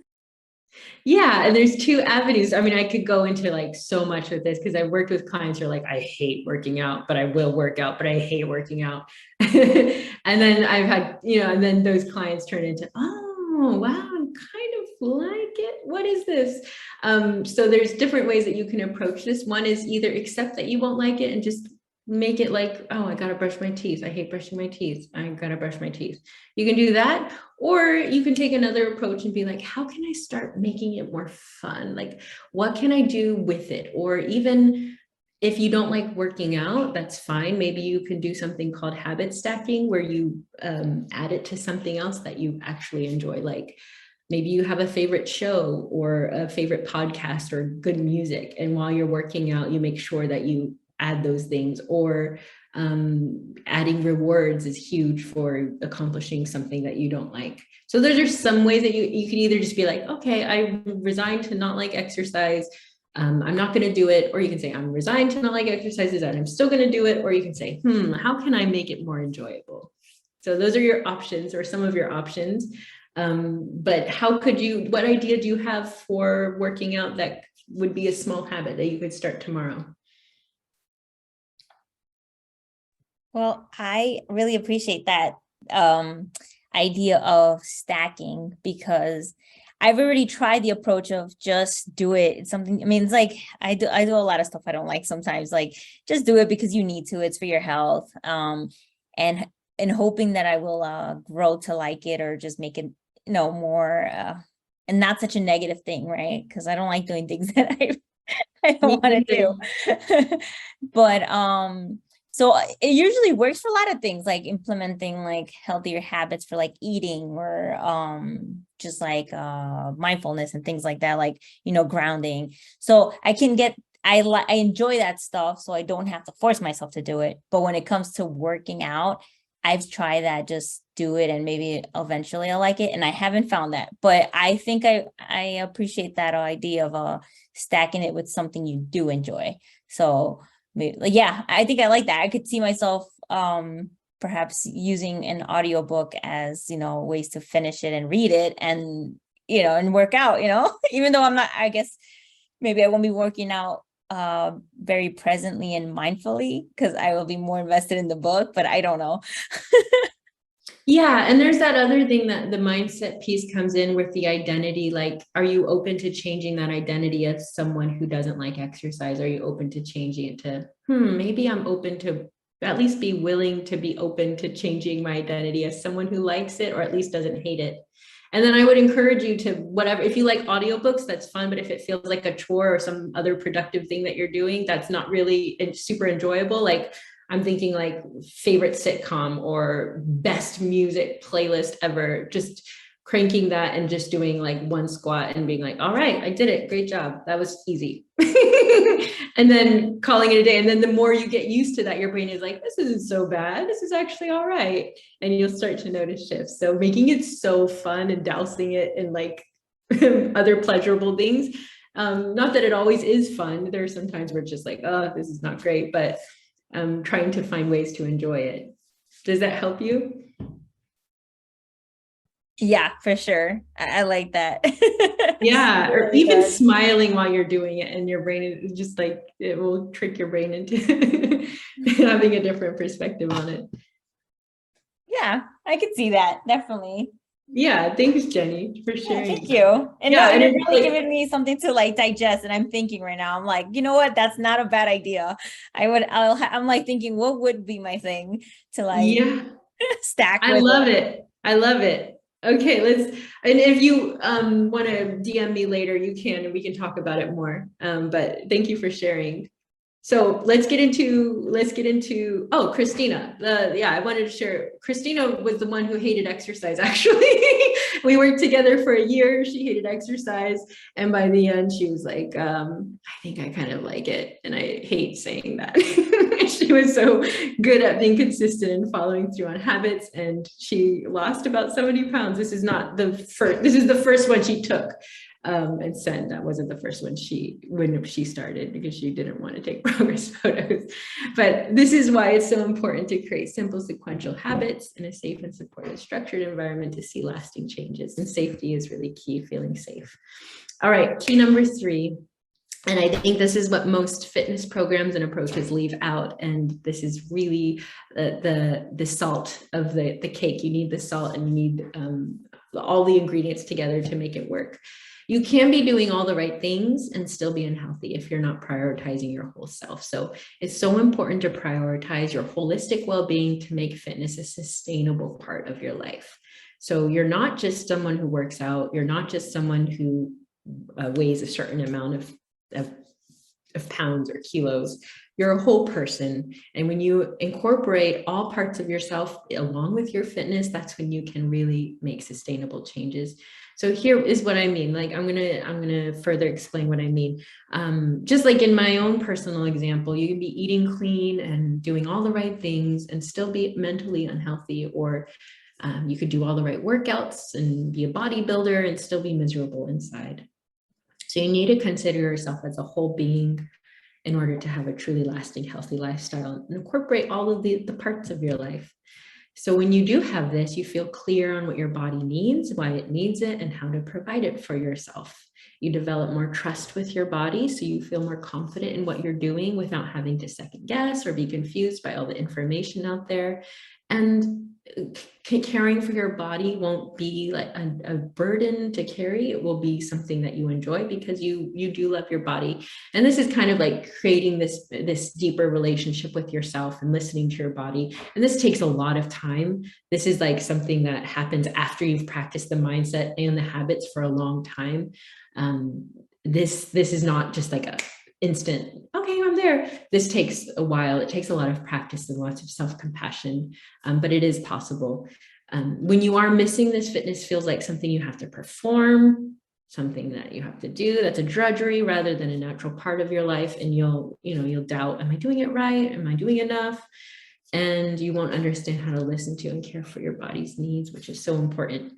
Yeah, and there's two avenues. I mean, I could go into like so much with this, because I've worked with clients who are like, I hate working out, but I will work out, but I hate working out. And then I've had, and then those clients turn into, oh, wow, I kind of like it. What is this? So there's different ways that you can approach this. One is either accept that you won't like it and just make it like, oh, I gotta brush my teeth. I hate brushing my teeth. I gotta brush my teeth. You can do that. Or you can take another approach and be like, how can I start making it more fun? Like, what can I do with it? Or even if you don't like working out, that's fine. Maybe you can do something called habit stacking, where you add it to something else that you actually enjoy. Like maybe you have a favorite show or a favorite podcast or good music, and while you're working out, you make sure that you add those things. Or adding rewards is huge for accomplishing something that you don't like. So those are some ways that you can either just be like, okay, I resigned to not like exercise. I'm not going to do it. Or you can say, I'm resigned to not like exercises and I'm still going to do it. Or you can say, how can I make it more enjoyable? So those are your options, or some of your options. But what idea do you have for working out that would be a small habit that you could start tomorrow? Well, I really appreciate that idea of stacking, because I've already tried the approach of just do it. It's something, I mean, it's like I do a lot of stuff I don't like sometimes, like just do it because you need to, it's for your health. And hoping that I will grow to like it, or just make it, more and not such a negative thing, right? Because I don't like doing things that I don't want to do. But so it usually works for a lot of things, like implementing like healthier habits for like eating, or just like mindfulness and things like that, like, grounding. So I enjoy that stuff, so I don't have to force myself to do it. But when it comes to working out, I've tried that, just do it, and maybe eventually I'll like it. And I haven't found that, but I think I appreciate that idea of stacking it with something you do enjoy. So yeah, I think I like that. I could see myself perhaps using an audiobook as, ways to finish it and read it and, and work out, even though I'm not, I guess maybe I won't be working out very presently and mindfully because I will be more invested in the book, but I don't know. Yeah. And there's that other thing that the mindset piece comes in with the identity. Like, are you open to changing that identity as someone who doesn't like exercise? Are you open to changing it to, maybe I'm open to at least be willing to be open to changing my identity as someone who likes it or at least doesn't hate it. And then I would encourage you to whatever, if you like audiobooks, that's fun. But if it feels like a chore or some other productive thing that you're doing, that's not really super enjoyable. Like, I'm thinking like favorite sitcom or best music playlist ever, just cranking that and just doing like one squat and being like, all right, I did it. Great job. That was easy. And then calling it a day. And then the more you get used to that, your brain is like, this isn't so bad. This is actually all right. And you'll start to notice shifts. So making it so fun and dousing it in like other pleasurable things. Not that it always is fun. There are some times where it's just like, oh, this is not great, but trying to find ways to enjoy it. Does that help you? Yeah, for sure. I like that. Yeah, or Really even good. smiling while you're doing it, and your brain is just like, it will trick your brain into having a different perspective on it. Yeah, I could see that. Definitely. Yeah, thanks, Jenny, for Yeah, sharing. thank you. And Yeah, no, and you're it's really like, giving me something to like digest. And I'm thinking right now, I'm like, you know what? That's not a bad idea. I'm like thinking, what would be my thing to like yeah, stack I with love it? it. I love it. Okay, and if you want to DM me later, you can, and we can talk about it more. But thank you for sharing. So let's get into, oh, Christina. Yeah, I wanted to share. Christina was the one who hated exercise, actually. We worked together for a year. She hated exercise. And by the end, she was like, I think I kind of like it. And I hate saying that. She was so good at being consistent and following through on habits. And she lost about 70 pounds. This is the first one she took. And sent. That wasn't the first one when she started, because she didn't want to take progress photos. But this is why it's so important to create simple sequential habits in a safe and supportive structured environment to see lasting changes. And safety is really key, feeling safe. All right, key number 3. And I think this is what most fitness programs and approaches leave out. And this is really the salt of the cake. You need the salt, and you need all the ingredients together to make it work. You can be doing all the right things and still be unhealthy if you're not prioritizing your whole self. So it's so important to prioritize your holistic well-being to make fitness a sustainable part of your life. So you're not just someone who works out. You're not just someone who weighs a certain amount of pounds or kilos. You're a whole person. And when you incorporate all parts of yourself along with your fitness, that's when you can really make sustainable changes. So here is what I mean. Like, I'm gonna further explain what I mean. Just like in my own personal example, you can be eating clean and doing all the right things and still be mentally unhealthy, or you could do all the right workouts and be a bodybuilder and still be miserable inside. So you need to consider yourself as a whole being in order to have a truly lasting, healthy lifestyle and incorporate all of the parts of your life. So when you do have this, you feel clear on what your body needs, why it needs it, and how to provide it for yourself. You develop more trust with your body, so you feel more confident in what you're doing without having to second guess or be confused by all the information out there. And caring for your body won't be like a burden to carry. It will be something that you enjoy because you do love your body. And this is kind of like creating this deeper relationship with yourself and listening to your body. And this takes a lot of time. This is like something that happens after you've practiced the mindset and the habits for a long time. This is not just like a instant, okay, I'm there. This takes a while. It takes a lot of practice and lots of self-compassion, but it is possible. When you are missing this, fitness feels like something you have to perform, something that you have to do. That's a drudgery rather than a natural part of your life. And you'll doubt, am I doing it right? Am I doing enough? And you won't understand how to listen to and care for your body's needs, which is so important.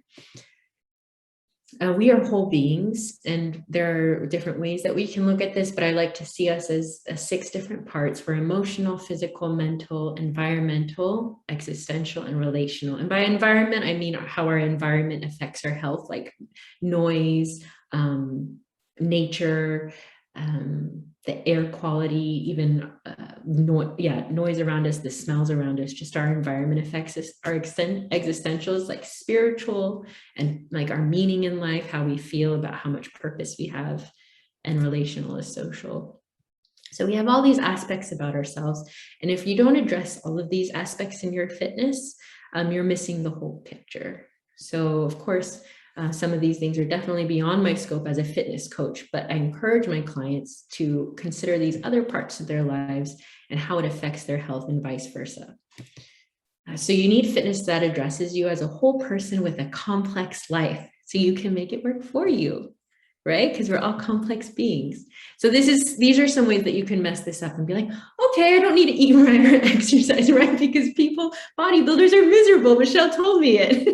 we are whole beings, and there are different ways that we can look at this, but I like to see us as 6 different parts. We're emotional, physical, mental, environmental, existential, and relational. And by environment, I mean how our environment affects our health, like noise, nature, the air quality, even noise around us, the smells around us, just our environment affects us. Our existentials, like spiritual, and like our meaning in life, how we feel about how much purpose we have, and relational is social. So we have all these aspects about ourselves. And if you don't address all of these aspects in your fitness, you're missing the whole picture. So of course, some of these things are definitely beyond my scope as a fitness coach, but I encourage my clients to consider these other parts of their lives and how it affects their health and vice versa. So you need fitness that addresses you as a whole person with a complex life, so you can make it work for you, right? Because we're all complex beings. So these are some ways that you can mess this up and be like, okay, I don't need to eat right or exercise right, because bodybuilders are miserable. Michelle told me it.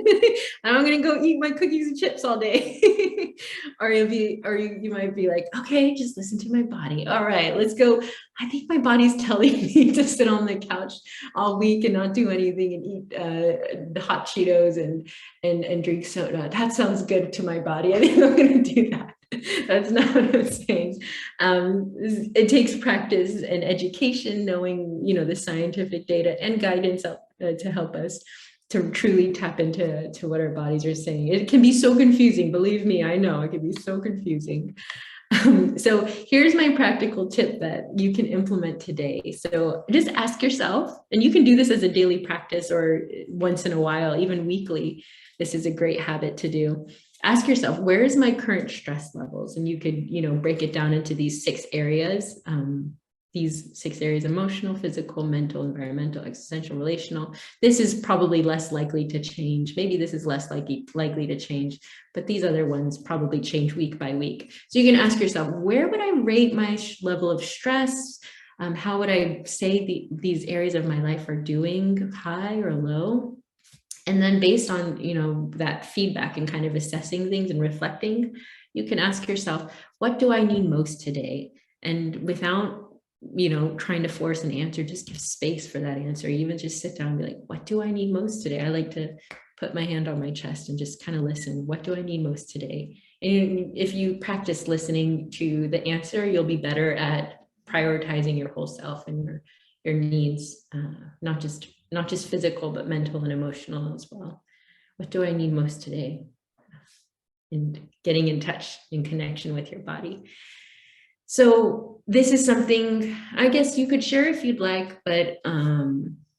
I'm gonna go eat my cookies and chips all day. Or you might be like, okay, just listen to my body. All right, let's go. I think my body's telling me to sit on the couch all week and not do anything and eat the hot Cheetos and drink soda. That sounds good to my body. I think I'm gonna do that. That's not what I'm saying. It takes practice and education, knowing, the scientific data and guidance to help us to truly tap into what our bodies are saying. It can be so confusing. Believe me, I know it can be so confusing. So here's my practical tip that you can implement today. So just ask yourself, and you can do this as a daily practice or once in a while, even weekly. This is a great habit to do. Ask yourself, where is my current stress levels? And you could, break it down into these 6 areas. Emotional, physical, mental, environmental, existential, relational. This is probably less likely to change. Maybe this is less likely to change, but these other ones probably change week by week. So you can ask yourself, where would I rate my level of stress? How would I say these areas of my life are doing, high or low? And then based on, that feedback and kind of assessing things and reflecting, you can ask yourself, what do I need most today? And without, trying to force an answer, just give space for that answer. Even just sit down and be like, what do I need most today? I like to put my hand on my chest and just kind of listen. What do I need most today? And if you practice listening to the answer, you'll be better at prioritizing your whole self and your needs, not just physical, but mental and emotional as well. What do I need most today? And getting in touch, in connection with your body. So this is something I guess you could share if you'd like, but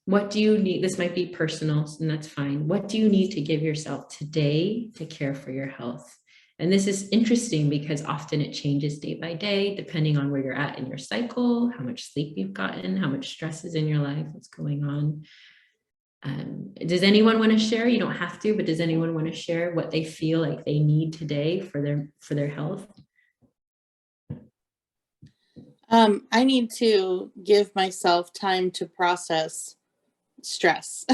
what do you need? This might be personal, and that's fine. What do you need to give yourself today to care for your health? And this is interesting because often it changes day by day, depending on where you're at in your cycle, how much sleep you've gotten, how much stress is in your life, what's going on. Does anyone want to share? You don't have to, but does anyone want to share what they feel like they need today for their health? I need to give myself time to process stress.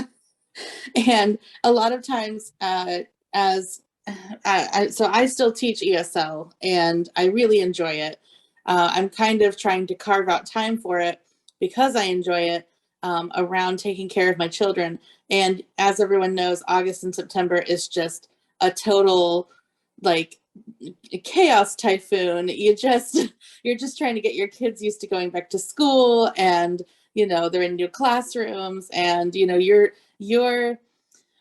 And a lot of times, so I still teach ESL and I really enjoy it. I'm kind of trying to carve out time for it because I enjoy it, around taking care of my children. And as everyone knows, August and September is just a total chaos typhoon. You're just trying to get your kids used to going back to school, and they're in new classrooms, and you're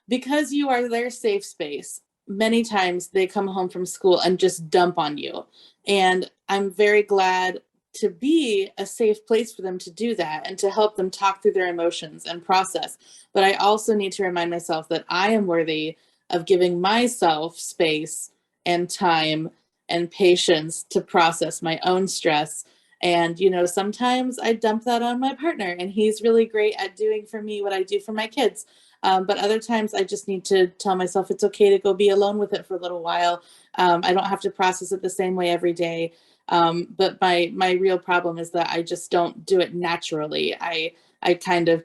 because you are their safe space. Many times they come home from school and just dump on you, and I'm very glad to be a safe place for them to do that and to help them talk through their emotions and process. But I also need to remind myself that I am worthy of giving myself space and time and patience to process my own stress. And, sometimes I dump that on my partner, and he's really great at doing for me what I do for my kids. But other times I just need to tell myself it's okay to go be alone with it for a little while. I don't have to process it the same way every day. But my real problem is that I just don't do it naturally. I kind of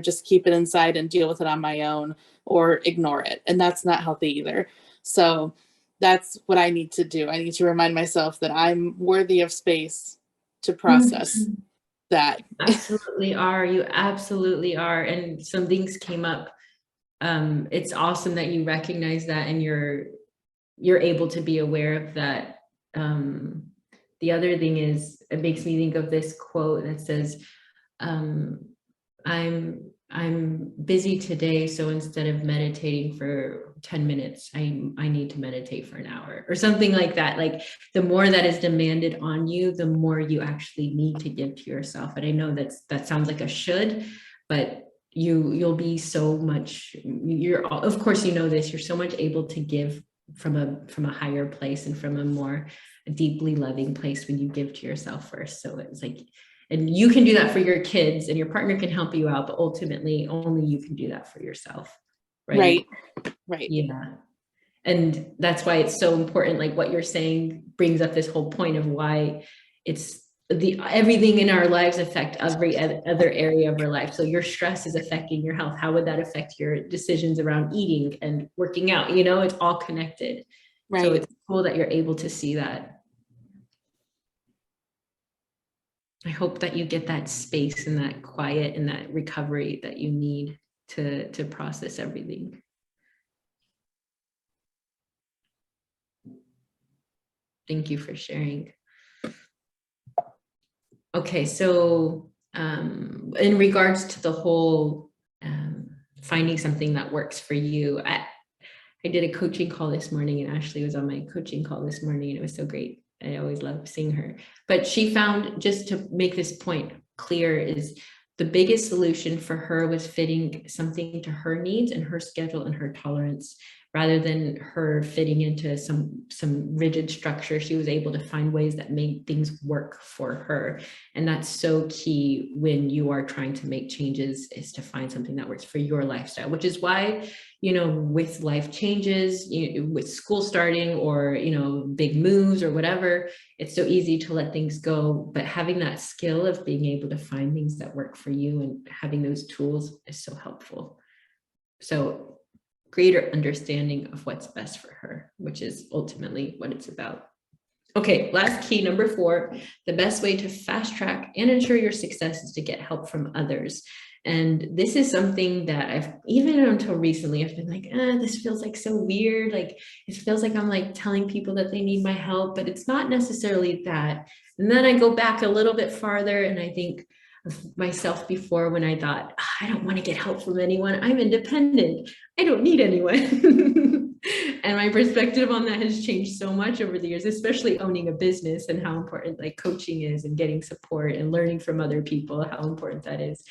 just keep it inside and deal with it on my own, or ignore it. And that's not healthy either. So that's what I need to do. I need to remind myself that I'm worthy of space to process that. Absolutely are. You absolutely are. And some things came up. It's awesome that you recognize that and you're able to be aware of that. The other thing is, it makes me think of this quote that says, I'm busy today, so instead of meditating for 10 minutes, I need to meditate for an hour or something like that. Like, the more that is demanded on you, the more you actually need to give to yourself. And I know that sounds like a should, but you'll be so much, of course, you know this, you're so much able to give from a higher place and from a more deeply loving place when you give to yourself first. So it's like, and you can do that for your kids and your partner can help you out, but ultimately only you can do that for yourself. Right. Yeah. And that's why it's so important. Like what you're saying brings up this whole point of why it's everything in our lives affect every other area of our life. So your stress is affecting your health. How would that affect your decisions around eating and working out? You know, it's all connected. Right. So it's cool that you're able to see that. I hope that you get that space and that quiet and that recovery that you need to process everything. Thank you for sharing. Okay, so in regards to the whole finding something that works for you, I did a coaching call this morning, and Ashley was on my coaching call this morning, and it was so great. I always love seeing her. But she found, just to make this point clear, is the biggest solution for her was fitting something to her needs and her schedule and her tolerance, rather than her fitting into some rigid structure. She was able to find ways that made things work for her. And that's so key when you are trying to make changes, is to find something that works for your lifestyle, which is why, you know, with life changes, with school starting, or, you know, big moves or whatever, it's so easy to let things go. But having that skill of being able to find things that work for you and having those tools is so helpful. So greater understanding of what's best for her, which is ultimately what it's about. Okay, last key, number 4, the best way to fast track and ensure your success is to get help from others. And this is something that I've, even until recently, I've been like, this feels like so weird. Like, it feels like I'm like telling people that they need my help, but it's not necessarily that. And then I go back a little bit farther, and I think of myself before, when I thought, I don't want to get help from anyone. I'm independent. I don't need anyone. And my perspective on that has changed so much over the years, especially owning a business, and how important like coaching is, and getting support and learning from other people, how important that is.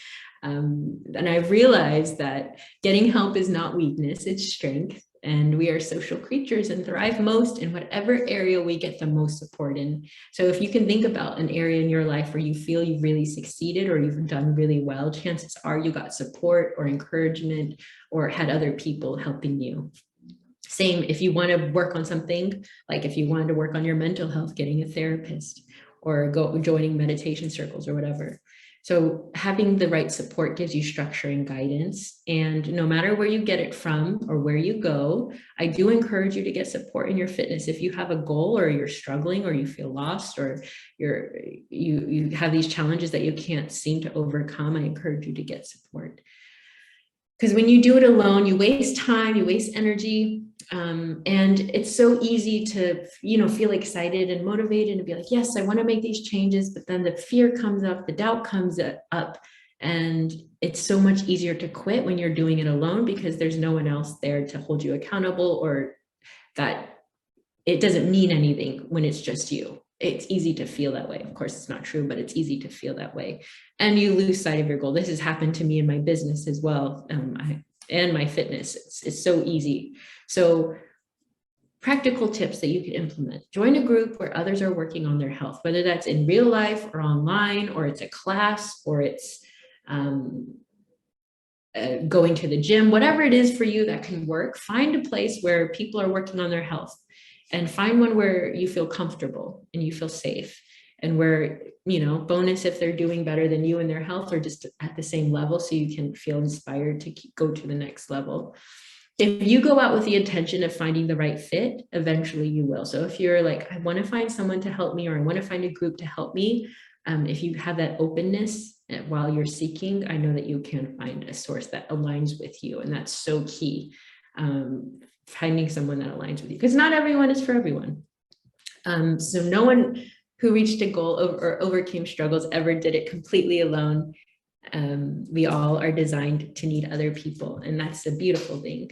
And I've realized that getting help is not weakness, it's strength. And we are social creatures and thrive most in whatever area we get the most support in. So if you can think about an area in your life where you feel you've really succeeded or you've done really well, chances are you got support or encouragement or had other people helping you. Same if you want to work on something, like if you wanted to work on your mental health, getting a therapist or joining meditation circles or whatever. So having the right support gives you structure and guidance. And no matter where you get it from or where you go, I do encourage you to get support in your fitness. If you have a goal, or you're struggling, or you feel lost, or you have these challenges that you can't seem to overcome, I encourage you to get support. Because when you do it alone, you waste time, you waste energy, and it's so easy to, feel excited and motivated and be like, yes, I want to make these changes. But then the fear comes up, the doubt comes up, and it's so much easier to quit when you're doing it alone, because there's no one else there to hold you accountable, or that it doesn't mean anything when it's just you. It's easy to feel that way. Of course, it's not true, but it's easy to feel that way. And you lose sight of your goal. This has happened to me in my business as well, and my fitness. It's so easy. So practical tips that you can implement. Join a group where others are working on their health, whether that's in real life or online, or it's a class, or it's going to the gym, whatever it is for you that can work. Find a place where people are working on their health, and find one where you feel comfortable and you feel safe, and where, bonus if they're doing better than you in their health, or just at the same level, so you can feel inspired to go to the next level. if you go out with the intention of finding the right fit, eventually you will. So if you're like, I want to find someone to help me, or I want to find a group to help me, if you have that openness while you're seeking, I know that you can find a source that aligns with you. And that's so key, finding someone that aligns with you, because not everyone is for everyone. So no one who reached a goal or overcame struggles ever did it completely alone. We all are designed to need other people, and that's a beautiful thing.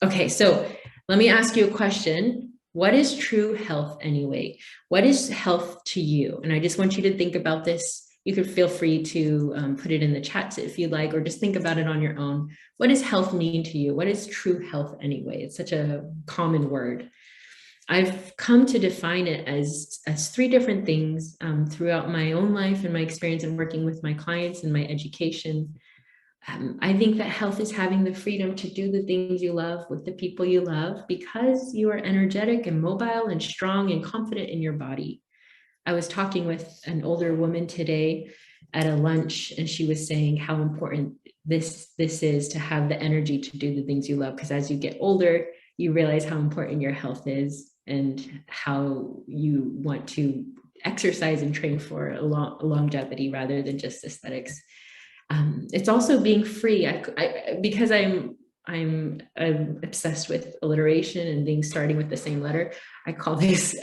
Okay, so let me ask you a question. What is true health anyway? What is health to you? And I just want you to think about this. You could feel free to put it in the chats if you'd like, or just think about it on your own. What does health mean to you? What is true health anyway? It's such a common word. I've come to define it as 3 different things throughout my own life and my experience in working with my clients and my education. I think that health is having the freedom to do the things you love with the people you love, because you are energetic and mobile and strong and confident in your body. I was talking with an older woman today at a lunch, and she was saying how important this is to have the energy to do the things you love, because as you get older, you realize how important your health is and how you want to exercise and train for a longevity rather than just aesthetics. It's also being free. Because I'm obsessed with alliteration and things starting with the same letter. I call this,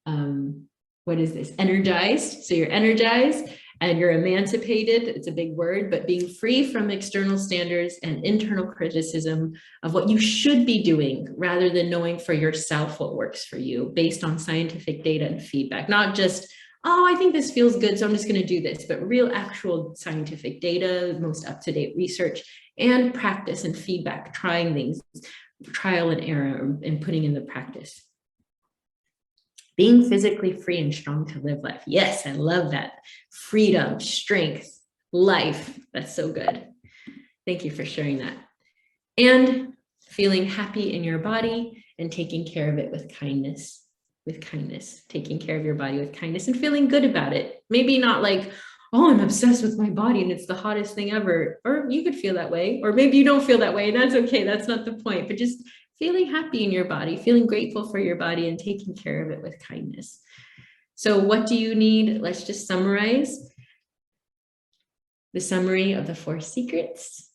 what is this? Energized. So you're energized and you're emancipated. It's a big word, but being free from external standards and internal criticism of what you should be doing, rather than knowing for yourself what works for you based on scientific data and feedback. Not just, oh, I think this feels good, so I'm just going to do this, but real actual scientific data, most up-to-date research, and practice and feedback, trying things, trial and error, and putting in the practice. Being physically free and strong to live life. Yes, I love that. Freedom, strength, life. That's so good. Thank you for sharing that. And feeling happy in your body and taking care of it with kindness. Taking care of your body with kindness and feeling good about it. Maybe not like, oh, I'm obsessed with my body and it's the hottest thing ever. Or you could feel that way, or maybe you don't feel that way, and that's okay. That's not the point, but just feeling happy in your body, feeling grateful for your body and taking care of it with kindness. So what do you need? Let's just summarize the summary of the 4 secrets.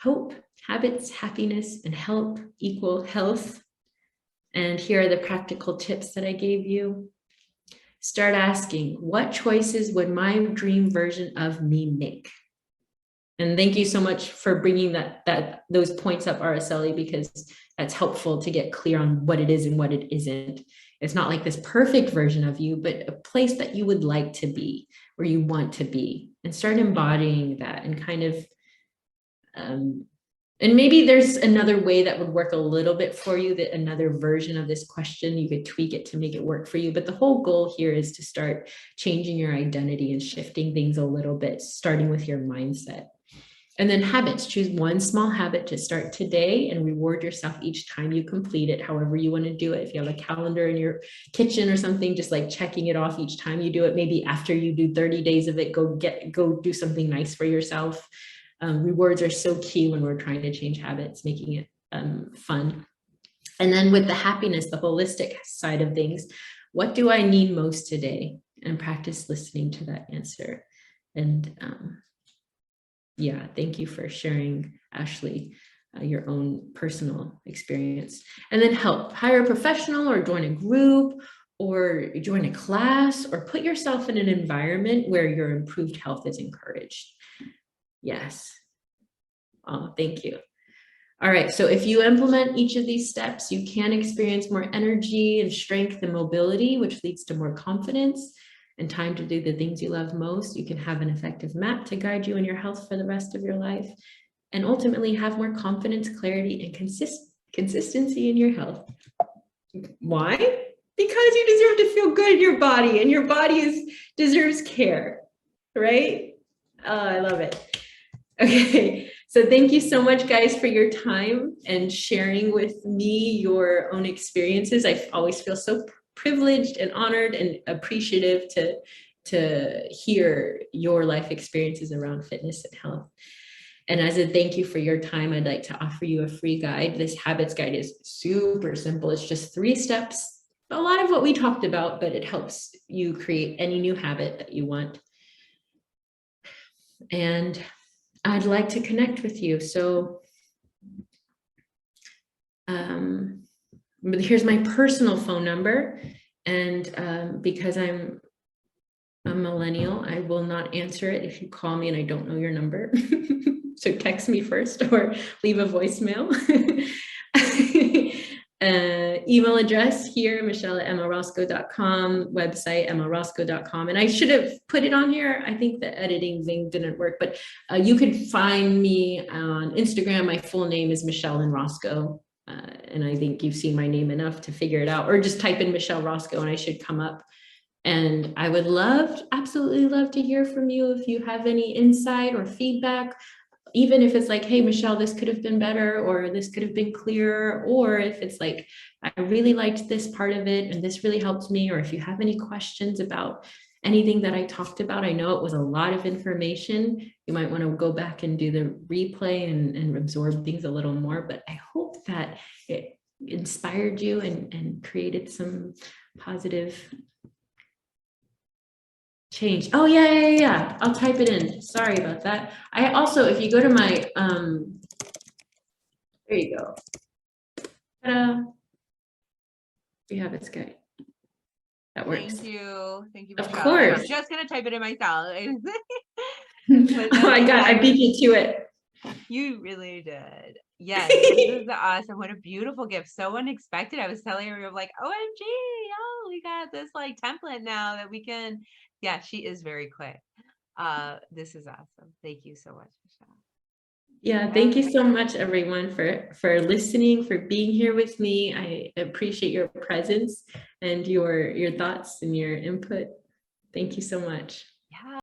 Hope, habits, happiness, and help equal health. And here are the practical tips that I gave you. Start asking, what choices would my dream version of me make? And thank you so much for bringing those points up, Araceli, because that's helpful to get clear on what it is and what it isn't. It's not like this perfect version of you, but a place that you would like to be, where you want to be, and start embodying that and kind of, and maybe there's another way that would work a little bit for you, that another version of this question, you could tweak it to make it work for you. But the whole goal here is to start changing your identity and shifting things a little bit, starting with your mindset. And then habits, choose one small habit to start today and reward yourself each time you complete it, however you want to do it. If you have a calendar in your kitchen or something, just like checking it off each time you do it. Maybe after you do 30 days of it, go do something nice for yourself. Rewards are so key when we're trying to change habits, making it fun. And then with the happiness, the holistic side of things, what do I need most today? And practice listening to that answer. And yeah, thank you for sharing, Ashley, your own personal experience. And then help, hire a professional or join a group or join a class, or put yourself in an environment where your improved health is encouraged. Yes. Oh, thank you. All right. So if you implement each of these steps, you can experience more energy and strength and mobility, which leads to more confidence and time to do the things you love most. You can have an effective map to guide you in your health for the rest of your life, and ultimately have more confidence, clarity, and consistency in your health. Why? Because you deserve to feel good in your body, and your body deserves care, right? Oh, I love it. Okay, so thank you so much, guys, for your time and sharing with me your own experiences. I always feel so privileged and honored and appreciative to hear your life experiences around fitness and health. And as a thank you for your time, I'd like to offer you a free guide. This habits guide is super simple. It's just 3 steps. A lot of what we talked about, but it helps you create any new habit that you want. And I'd like to connect with you. So here's my personal phone number. And because I'm a millennial, I will not answer it if you call me and I don't know your number. So text me first or leave a voicemail. Email address here, michelle@michellelynnrosko.com, website michellelynnrosko.com. And I should have put it on here. I think the editing thing didn't work, but you could find me on Instagram. My full name is Michelle Rosko. And I think you've seen my name enough to figure it out, or just type in Michelle Rosko and I should come up. And I would absolutely love to hear from you if you have any insight or feedback, even if it's like, hey, Michelle, this could have been better, or this could have been clearer, or if it's like, I really liked this part of it and this really helped me, or if you have any questions about anything that I talked about. I know it was a lot of information. You might want to go back and do the replay and absorb things a little more, but I hope that it inspired you and created some positive change. Oh, yeah. I'll type it in. Sorry about that. I also, if you go to my, there you go. Ta-da. We have it, Sky. That works. Thank you, Of Michelle. I course. was just gonna type it in myself. Oh, I beat you to it. You really did. Yes, this is awesome. What a beautiful gift. So unexpected. I was telling her, we were like, OMG, oh, we got this like template now that we can. Yeah, she is very quick. This is awesome. Thank you so much, Michelle. Yeah, thank you so much, everyone, for listening, for being here with me. I appreciate your presence and your thoughts and your input. Thank you so much.